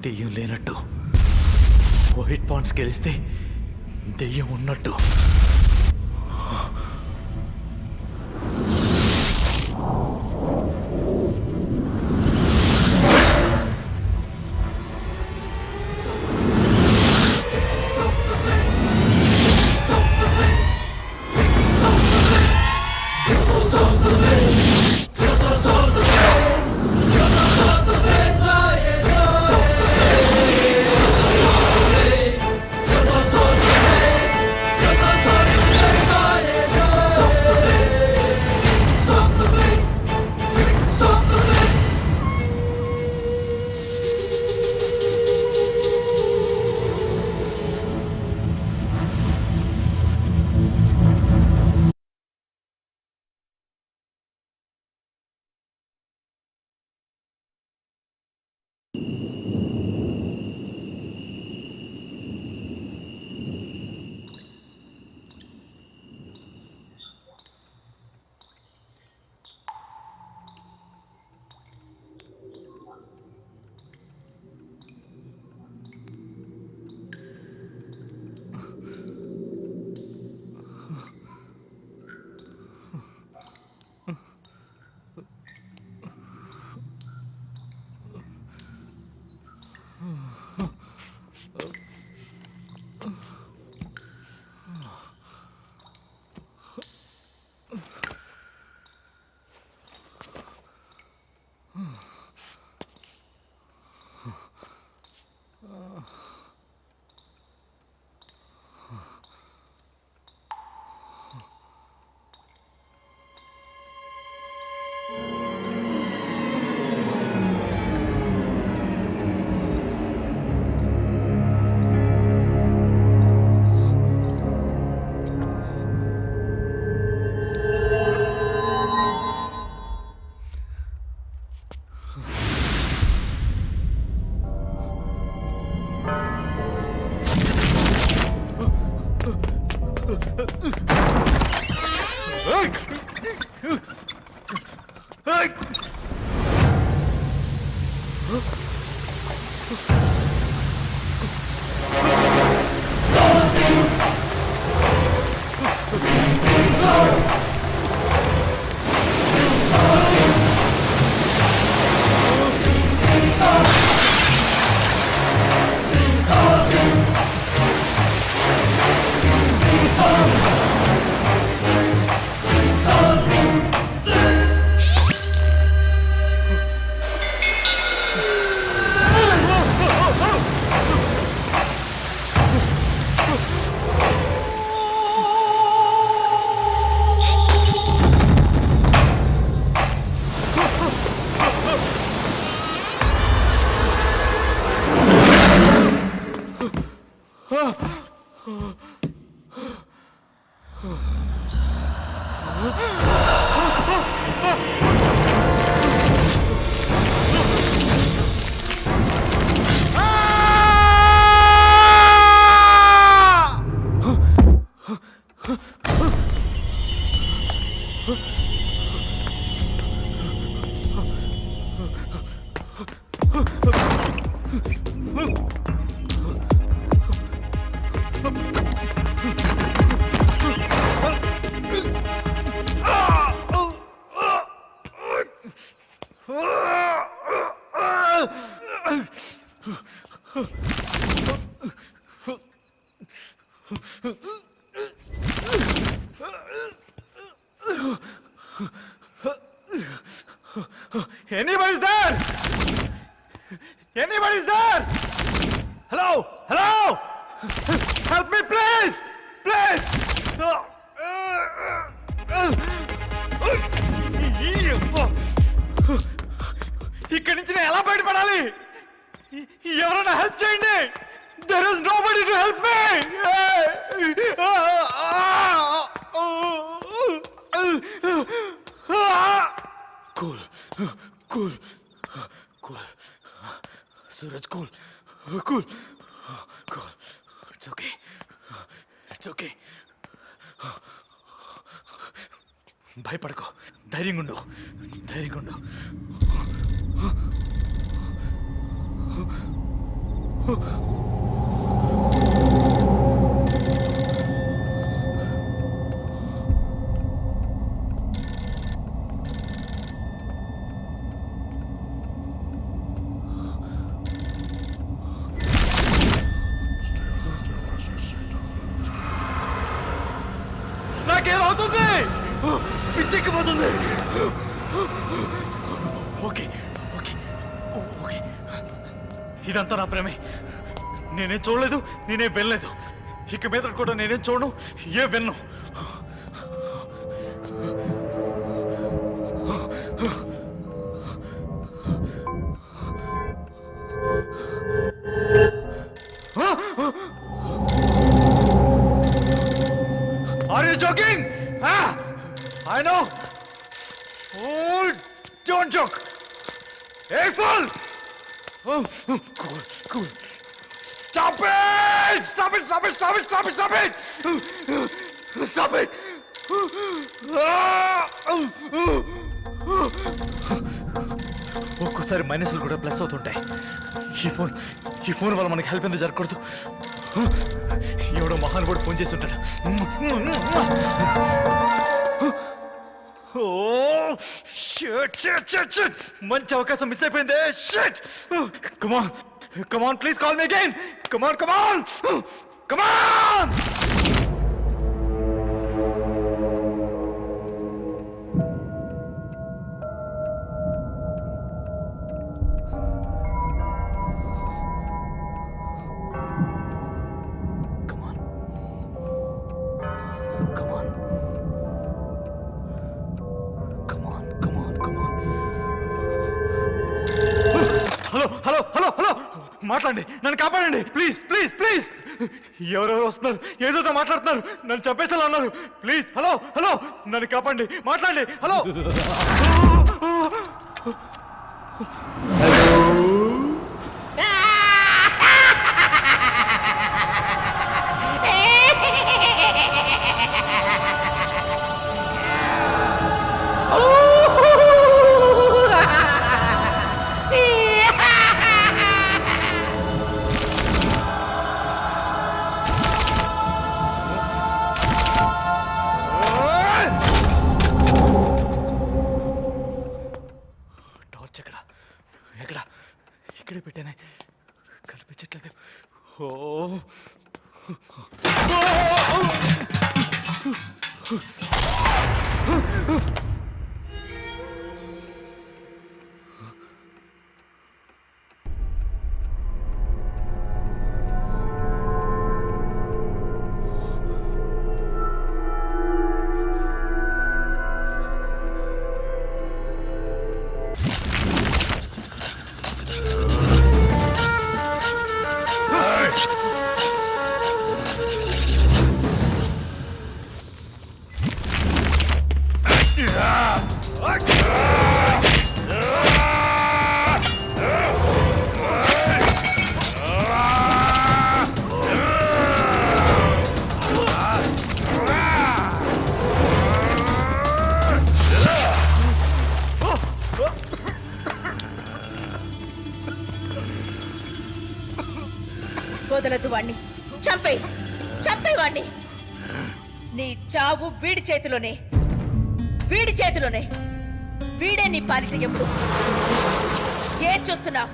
దెయ్యం లేనట్టు, వైట్ పాండ్స్ గెలిస్తే దెయ్యం ఉన్నట్టు. Anybody's there? Anybody's there? Hello? Hello? Help me, please! Please! ఇక్కడి నుంచి నేను ఎలా బయటపడాలి? ఎవరైనా హెల్ప్ చేయండి. There is nobody to help me. Cool. Cool. Cool. Suraj, cool. Cool. Cool. It's okay. It's okay. భయపడకో. ధైర్యంగా ఉండు. ధైర్యంగా ఉండు. నాకేమవుతుంది? పిచ్చెక్కిపోతుంది. ఓకే ఓకే ఓకే, ఇదంతా నా ప్రేమే. నేనేం చూడలేదు, నేనేం వినలేదు. ఇక మీద కూడా నేనేం చూడను, ఏ విన్ను. Are you joking? Ah, I know. Oh, don't joke. Hey, fool! Stop it! Stop it! Stop it! Stop it! Stop it! Stop it! Stop it! ఒక్కోసారి మైనస్లు కూడా ప్లస్ అవుతుంటాయి. ఈ ఫోన్ వల్ల మనకి హెల్ప్ ఎందుకు జరగకూడదు? ఎవడో మహానుభావుడు ఫోన్ చేసి ఉంటాడు. Oh shit shit shit shit, మంచి అవకాశం మిస్ అయిపోయింది. Shit, come on come on, please call me again. Come on come on come on. Hello hello hello hello, మాట్లాడండి, నన్ను కాపాడండి ప్లీజ్ ప్లీజ్ ప్లీజ్. ఎవరెవరు వస్తున్నారు, ఏదో మాట్లాడుతున్నారు, నన్ను చంపేసేలా ఉన్నారు. ప్లీజ్ హలో హలో, నన్ను కాపాడండి, మాట్లాడండి. హలో ఇక్కడే పెట్టానే, కనిపించట్లేదు. ఓ వదలదు వాణ్ణి, చంపేయ్ చంపేయ్ వాణ్ణి. నీ చావు వీడి చేతిలోనే, వీడి చేతిలోనే. వీడే నీ పాలిట ఎప్పుడు. ఏం చూస్తున్నావు?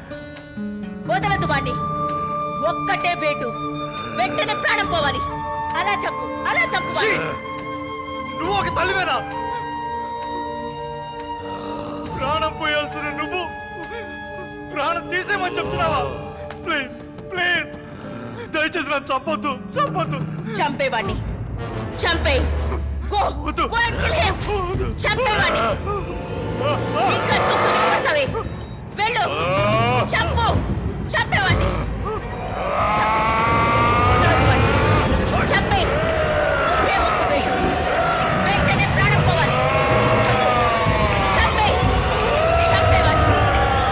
వదలదు వాణ్ణి. ఒక్కటే వేటు, వెంటనే ప్రాణం పోవాలి. అలా చంపు, అలా చంపు వాణ్ణి. నువ్వు ఒక తల్లివేనా? ప్రాణం పోయాల్సిన నువ్వు ప్రాణం తీసేమని చెప్తున్నావా? ప్లీజ్ ప్లీజ్, దయచేసి నన్ను చంపొద్దు, చంపొద్దు. చంపేవాణ్ణి, చంపే. చంపేవాణ్ణి. ఇంకా చూస్తూనే ఉంటావే. వెళ్ళు, చంపు. చంపేవాణ్ణి, చంపే. వెంటనే ప్రాణం పోవాలి. చంపే, చంపేవాణ్ణి.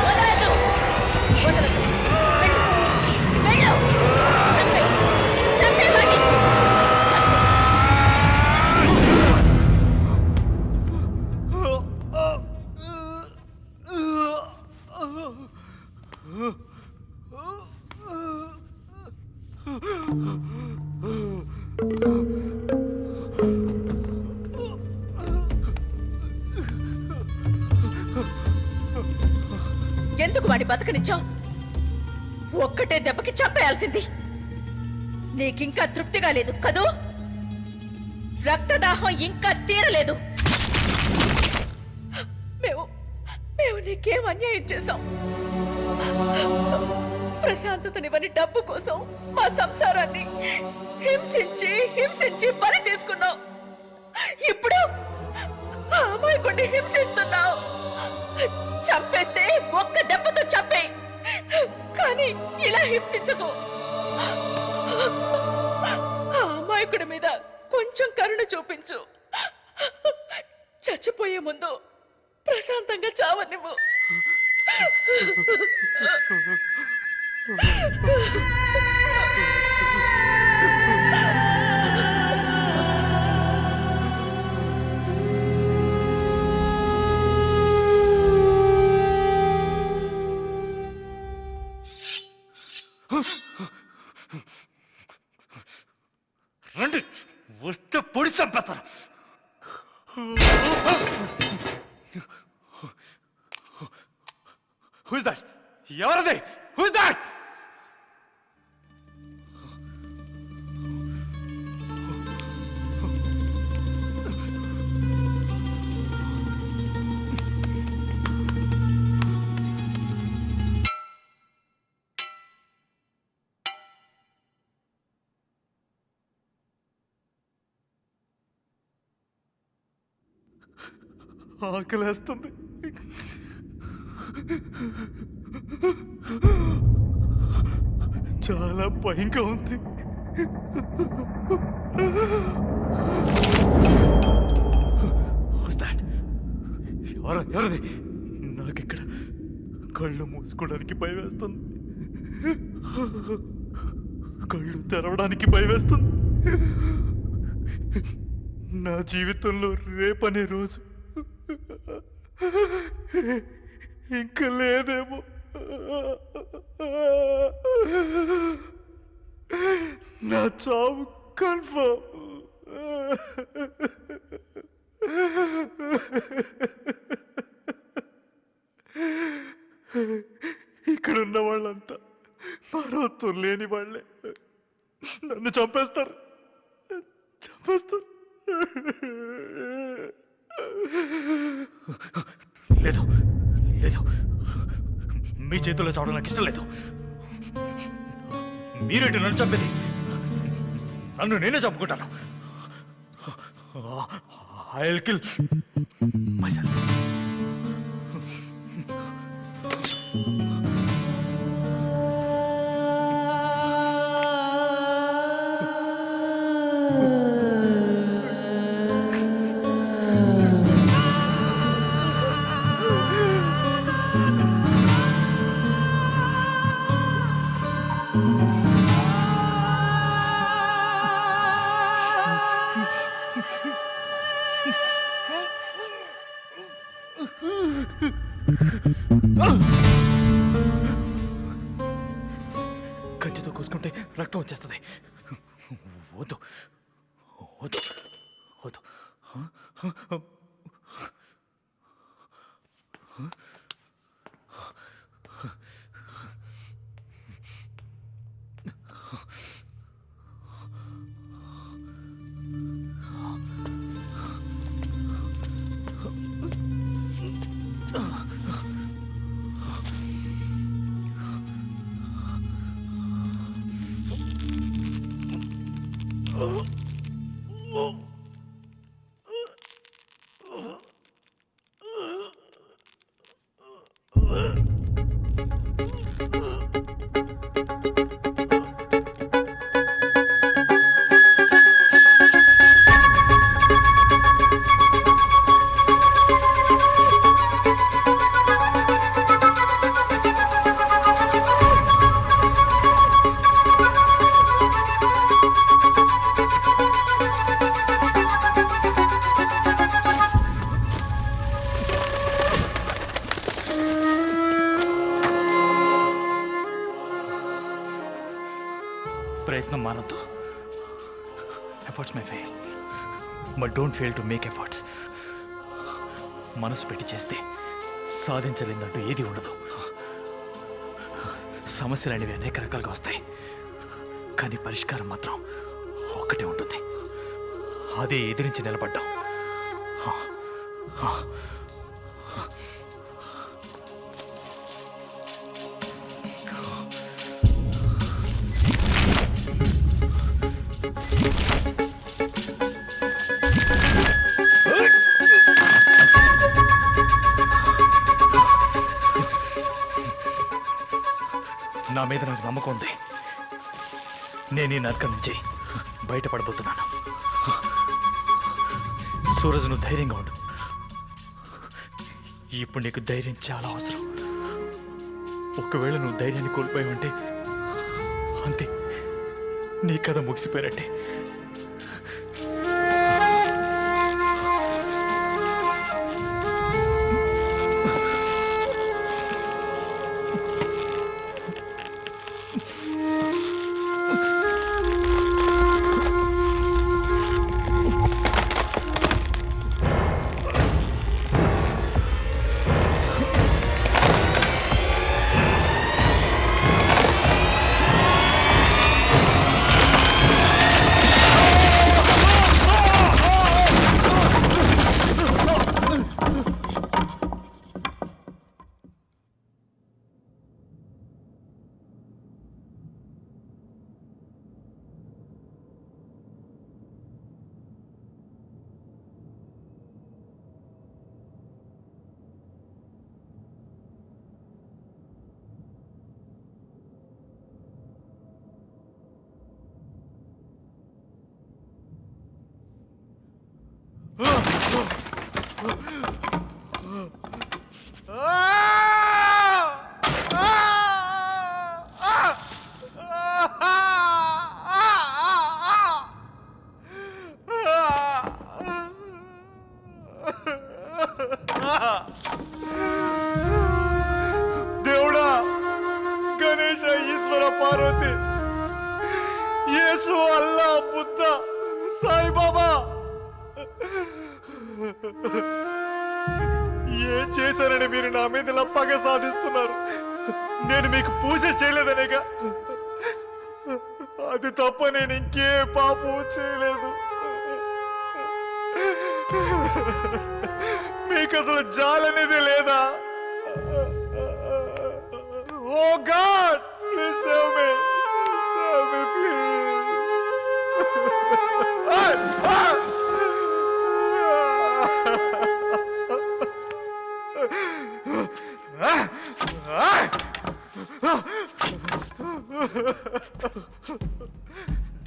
వదలదు, వదలదు. వెళ్ళు, చంపే, చంపేవాణ్ణి. ఎందుకు వాడి బతకనిచ్చావు? ఒక్కటే దెబ్బకి చంపేయాల్సింది. నీకింకా తృప్తిగా లేదు కదూ? రక్తదాహం ఇంకా తీరలేదు. మేము నీకేం అన్యాయం చేశాం? ప్రశాంతతనివ్వని డబ్బు కోసం మా సంసారాన్ని హింసించి హింసించి బలి తీసుకున్నావు. ఇప్పుడు ఆ అమాయకుడిని హింసిస్తున్నావు. చంపేస్తే ఒక్క దెబ్బతో చంపేయి, కానీ ఇలా హింసించకు. ఆ అమాయకుడి మీద కొంచెం కరుణ చూపించు. చచ్చిపోయే ముందు ప్రశాంతంగా చావనివ్వు. రండి, వస్తే పొడి చంపేస్తాను. Who's that? ఎవరది? Who's that? ఆకలేస్తుంది. చాలా భయంగా ఉంది. ఎవరది? నాకిక్కడ కళ్ళు మూసుకోవడానికి భయం వేస్తుంది, కళ్ళు తెరవడానికి భయం వేస్తుంది. నా జీవితంలో రేపనే రోజు ఇంకా లేదేమో. నా చావు కన్ఫర్మ్. ఇక్కడున్న వాళ్ళంతా పర్వతం లేని వాళ్ళే. నన్ను చంపేస్తారు. లేదు, మీ చేతుల్లో చావడం నాకు ఇష్టం లేదు. మీరేంటి నన్ను చంపేది? నన్ను నేనే చంపుకుంటాను. I'll kill myself. కత్తితో కోసుకుంటే రక్తం వచ్చేస్తుంది. వద్దు వద్దు వద్దు. ప్రయత్నం మానొద్దు. Efforts may fail, but don't fail to make efforts. మనసు పెట్టి చేస్తే సాధించలేదంటూ ఏది ఉండదు. సమస్యలు అనేవి అనేక రకాలుగా వస్తాయి, కానీ పరిష్కారం మాత్రం ఒక్కటే ఉంటుంది. అదే ఎదిరించి నిలబడ్డాం. నా మీద నాకు నమ్మకం ఉంది. నేను ఈ నరకం నుంచి బయటపడబోతున్నాను. సూరజ్, నువ్వు ధైర్యంగా ఉండు. ఇప్పుడు నీకు ధైర్యం చాలా అవసరం. ఒకవేళ నువ్వు ధైర్యాన్ని కోల్పోయి ఉంటే అంతే, నీ కథ ముగిసిపోయినట్టే. దేవుడా, గణేశ, ఈశ్వర, పార్వతి, యేసు, అల్లా, బుద్ధ, సాయిబాబా, ఏం చేశారని మీరు నా మీద ఇలా పగ సాధిస్తున్నారు? నేను మీకు పూజ చేయలేదనేగా. అది తప్ప నేను ఇంకే పాపం చేయలేదు. మీకు అసలు జాలనేది లేదా? Oh God, please save me, save me please.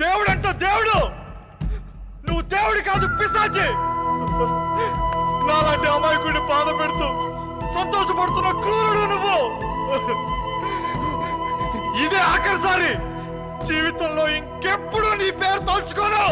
దేవుడంట దేవుడు, నువ్వు దేవుడి కాదు, పిశాచి. నాలాంటి అమాయకుడిని బాధ పెడుతూ సంతోషపడుతున్న క్రూరుడు నువ్వు. ఇదే ఆఖరిసారి. జీవితంలో ఇంకెప్పుడు నీ పేరు తలుచుకోను.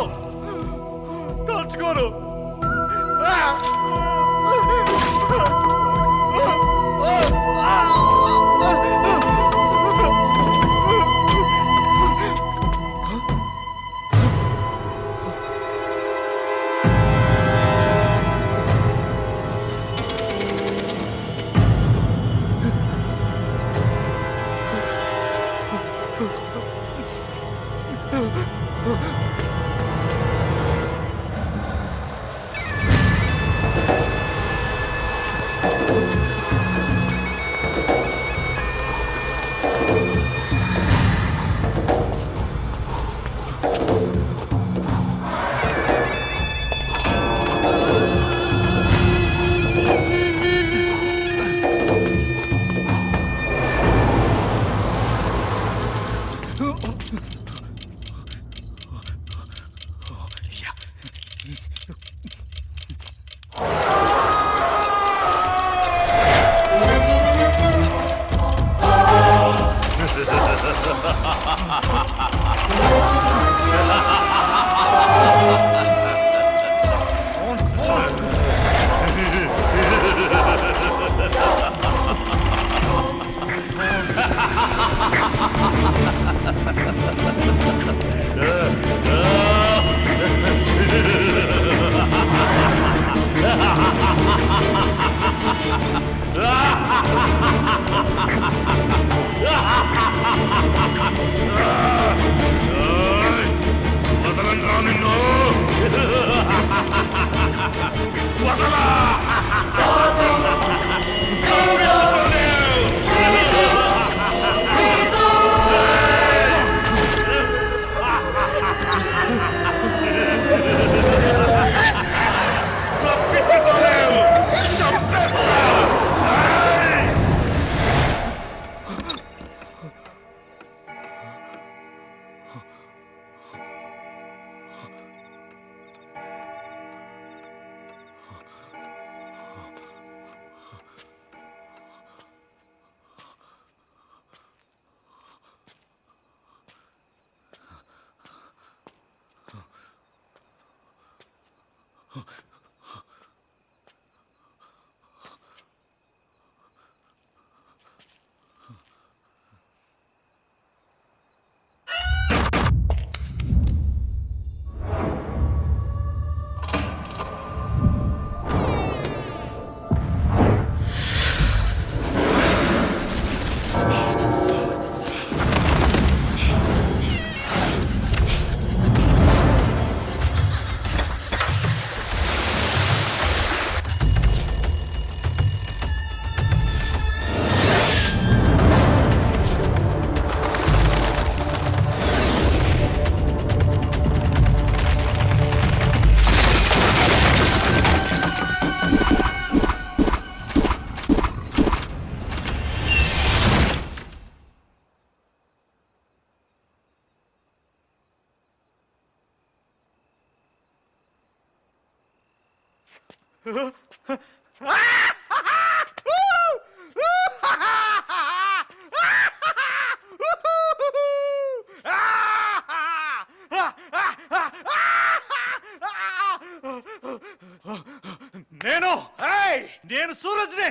నేను సూరజ్ని.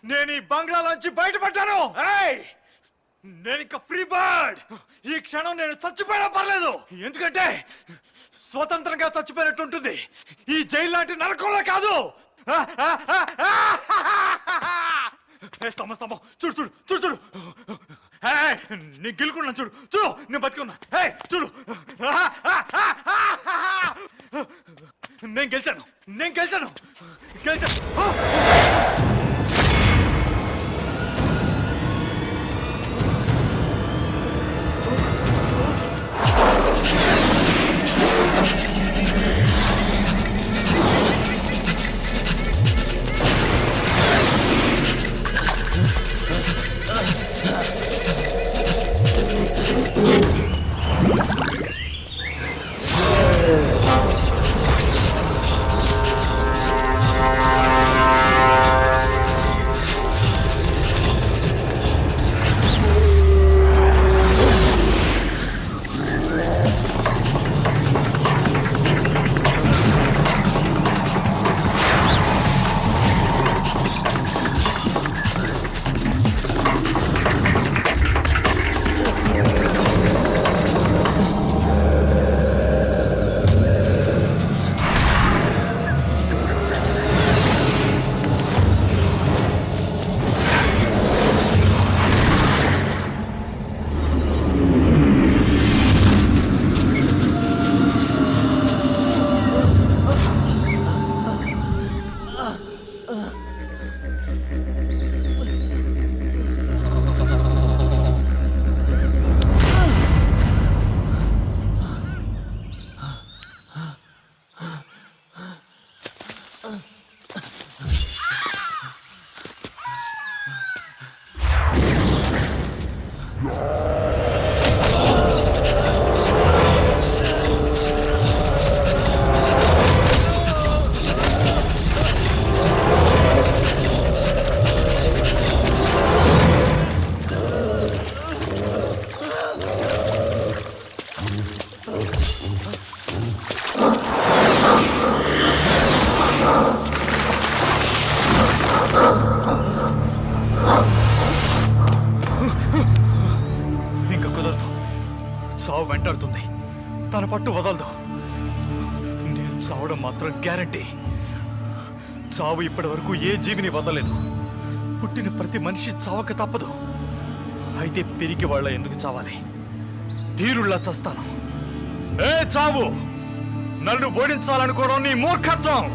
నేను ఈ బంగ్లాలోంచి బయటపడ్డాను. నేను ఇంకా ఫ్రీ బర్డ్. ఈ క్షణం నేను చచ్చిపోయినా పర్లేదు, ఎందుకంటే స్వతంత్రంగా చచ్చిపోయినట్టు ఉంటుంది. ఈ జైలు లాంటి నరకంలో కాదు. స్తంభం చూడు చూడు చూడు చూడు, నేను గెలుకున్నా చూడు చూడు, నేను బతుకున్నా. చూడు, నేను గెలిచాను, నేను గెలిచాను, గెలిచాను. చావు వెంటాడుతుంది, తన పట్టు వదలదు. నేను చావడం మాత్రం గ్యారంటీ. చావు ఇప్పటి వరకు ఏ జీవిని వదలలేదు. పుట్టిన ప్రతి మనిషి చావక తప్పదు. అయితే పెరిగి వాళ్ళ ఎందుకు చావాలి? ధీరుల్లా చస్తాను. ఏ చావు, నన్ను ఓడించాలనుకోవడం నీ మూర్ఖత్వం.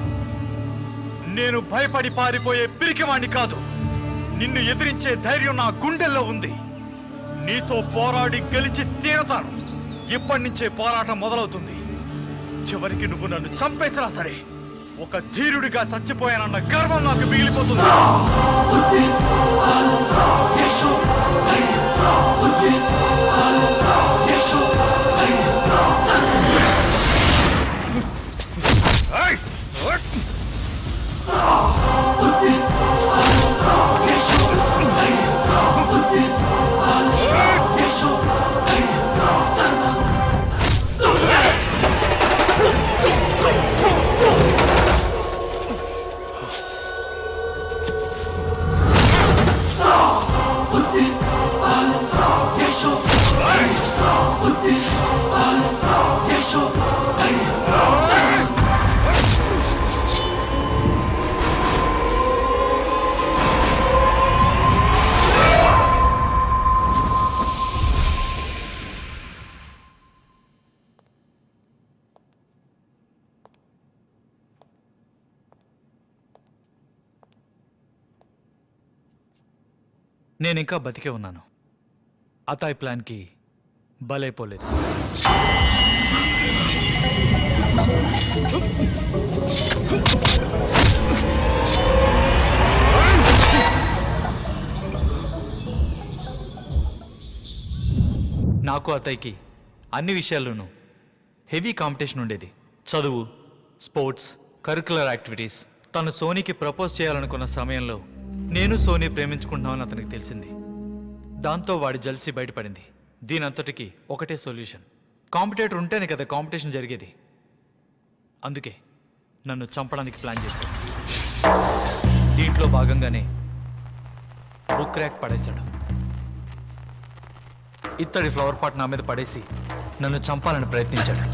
నేను భయపడి పారిపోయే పిరికివాణ్ణి కాదు. నిన్ను ఎదిరించే ధైర్యం నా గుండెల్లో ఉంది. నీతో పోరాడి గెలిచి తీరతాను. ఇప్పటి నుంచే పోరాటం మొదలవుతుంది. చివరికి నువ్వు నన్ను చంపేసినా సరే ఒక ధీరుడిగా చచ్చిపోయానన్న గర్వం నాకు మిగిలిపోతుంది. నేను ఇంకా బతికే ఉన్నాను. అతాయ్ ప్లాన్కి బలైపోలేదు. నాకు అతయ్యకి అన్ని విషయాల్లోనూ హెవీ కాంపిటీషన్ ఉండేది. చదువు, స్పోర్ట్స్, కరిక్యులర్ యాక్టివిటీస్, తను సోనీకి ప్రపోజ్ చేయాలనుకున్న సమయంలో నేను సోనీ ప్రేమించుకుంటున్నామని అతనికి తెలిసింది. దాంతో వాడి జల్సీ బయటపడింది. దీనంతటికి ఒకటే సొల్యూషన్. కాంపిటేటర్ ఉంటేనే కదా కాంపిటీషన్ జరిగేది. అందుకే నన్ను చంపడానికి ప్లాన్ చేశాడు. దీంట్లో భాగంగానే బుక్ ర్యాక్ పడేశాడు. ఇత్తడి ఫ్లవర్ పాట్ నా మీద పడేసి నన్ను చంపాలని ప్రయత్నించాడు.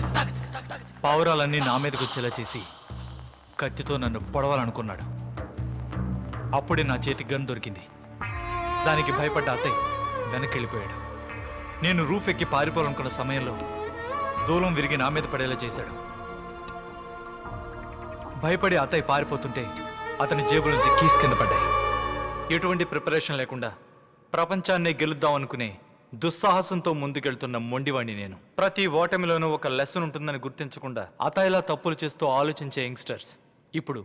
పావురాలన్నీ నా మీదకి వచ్చేలా చేసి కత్తితో నన్ను పొడవాలనుకున్నాడు. అప్పుడే నా చేతి గన్ దొరికింది. దానికి భయపడ్డ అత్తయ్య వెనక్కి వెళ్ళిపోయాడు. నేను రూఫ్ ఎక్కి పారిపోవాలనుకున్న సమయంలో దూలం విరిగి నా మీద పడేలా చేశాడు. భయపడి అత్తయ్య పారిపోతుంటే అతని జేబు నుంచి కీస్ కింద పడ్డాయి. ఎటువంటి ప్రిపరేషన్ లేకుండా ప్రపంచాన్నే గెలుద్దాం అనుకునే దుస్సాహసంతో ముందుకెళ్తున్న మొండివాణ్ణి నేను. ప్రతి ఓటమిలోనూ ఒక లెసన్ ఉంటుందని గుర్తించకుండా అతయిలా తప్పులు చేస్తూ ఆలోచించే యంగ్స్టర్స్ ఇప్పుడు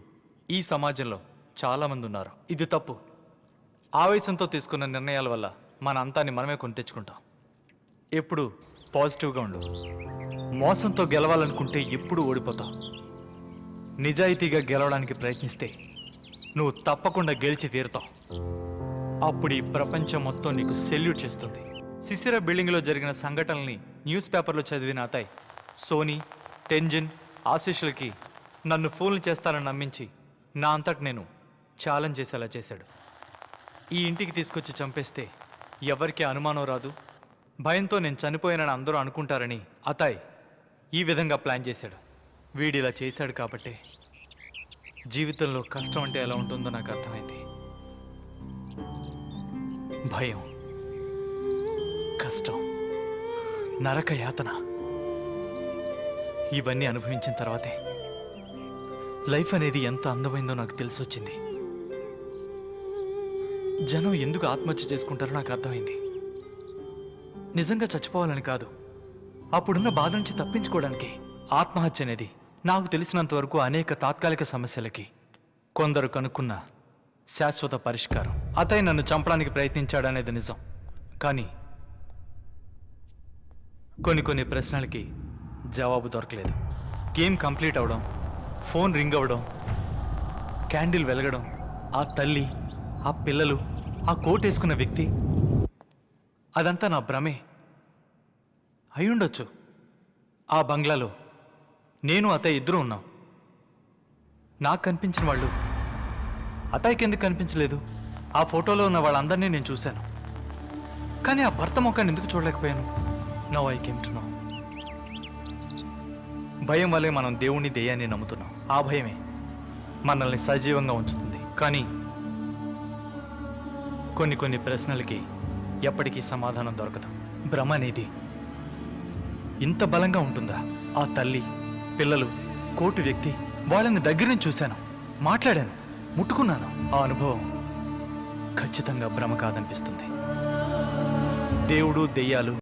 ఈ సమాజంలో చాలా మంది ఉన్నారు. ఇది తప్పు. ఆవేశంతో తీసుకున్న నిర్ణయాల వల్ల మన అంతాన్ని మనమే కొని తెచ్చుకుంటాం. ఎప్పుడు పాజిటివ్గా ఉండు. మోసంతో గెలవాలనుకుంటే ఎప్పుడు ఓడిపోతావు. నిజాయితీగా గెలవడానికి ప్రయత్నిస్తే నువ్వు తప్పకుండా గెలిచి తీరుతావు. అప్పుడు ఈ ప్రపంచం మొత్తం నీకు సెల్యూట్ చేస్తుంది. సిసిరా బిల్డింగ్లో జరిగిన సంఘటనల్ని న్యూస్ పేపర్లో చదివిన అతయ్ సోనీ, టెంజిన్, ఆశీష్లకి నన్ను ఫూల్ని చేస్తానని నమ్మించి నా అంతటి నేను ఛాలెంజ్ చేసేలా చేశాడు. ఈ ఇంటికి తీసుకొచ్చి చంపేస్తే ఎవరికి అనుమానం రాదు, భయంతో నేను చనిపోయానని అందరూ అనుకుంటారని అతయ్ ఈ విధంగా ప్లాన్ చేశాడు. వీడిలా చేశాడు కాబట్టే జీవితంలో కష్టం అంటే ఎలా ఉంటుందో నాకు అర్థమైంది. భయం, కష్టం, నరక యాతన ఇవన్నీ అనుభవించిన తర్వాతే లైఫ్ అనేది ఎంత అందమైందో నాకు తెలిసొచ్చింది. జనం ఎందుకు ఆత్మహత్య చేసుకుంటారో నాకు అర్థమైంది. నిజంగా చచ్చిపోవాలని కాదు, అప్పుడున్న బాధ నుంచి తప్పించుకోవడానికి. ఆత్మహత్య అనేది నాకు తెలిసినంత వరకు అనేక తాత్కాలిక సమస్యలకి కొందరు కనుక్కున్న శాశ్వత పరిష్కారం. అతయి నన్ను చంపడానికి ప్రయత్నించాడనేది నిజం. కానీ కొన్ని ప్రశ్నలకి జవాబు దొరకలేదు. గేమ్ కంప్లీట్ అవడం, ఫోన్ రింగ్ అవ్వడం, క్యాండిల్ వెలగడం, ఆ తల్లి, ఆ పిల్లలు, ఆ కోట్ వేసుకున్న వ్యక్తి, అదంతా నా భ్రమే అయ్యుండొచ్చు. ఆ బంగ్లాలో నేను అతయ్య ఇద్దరూ ఉన్నాం. నాకు కనిపించిన వాళ్ళు అతయ్యకి ఎందుకు కనిపించలేదు? ఆ ఫోటోలో ఉన్న వాళ్ళందరినీ నేను చూశాను, కానీ ఆ భర్త ముఖాన్ని ఎందుకు చూడలేకపోయాను? No I came to know. భయం వల్లే మనం దేవుణ్ణి దెయ్యాన్ని నమ్ముతున్నాం. ఆ భయమే మనల్ని సజీవంగా ఉంచుతుంది. కానీ కొన్ని ప్రశ్నలకి ఎప్పటికీ సమాధానం దొరకదు. భ్రమ అనేది ఇంత బలంగా ఉంటుందా? ఆ తల్లి, పిల్లలు, కోటు వ్యక్తి, వాళ్ళని దగ్గర నుంచి చూశాను, మాట్లాడాను, ముట్టుకున్నాను. ఆ అనుభవం ఖచ్చితంగా భ్రమ కాదనిపిస్తుంది. దేవుడు, దెయ్యాలు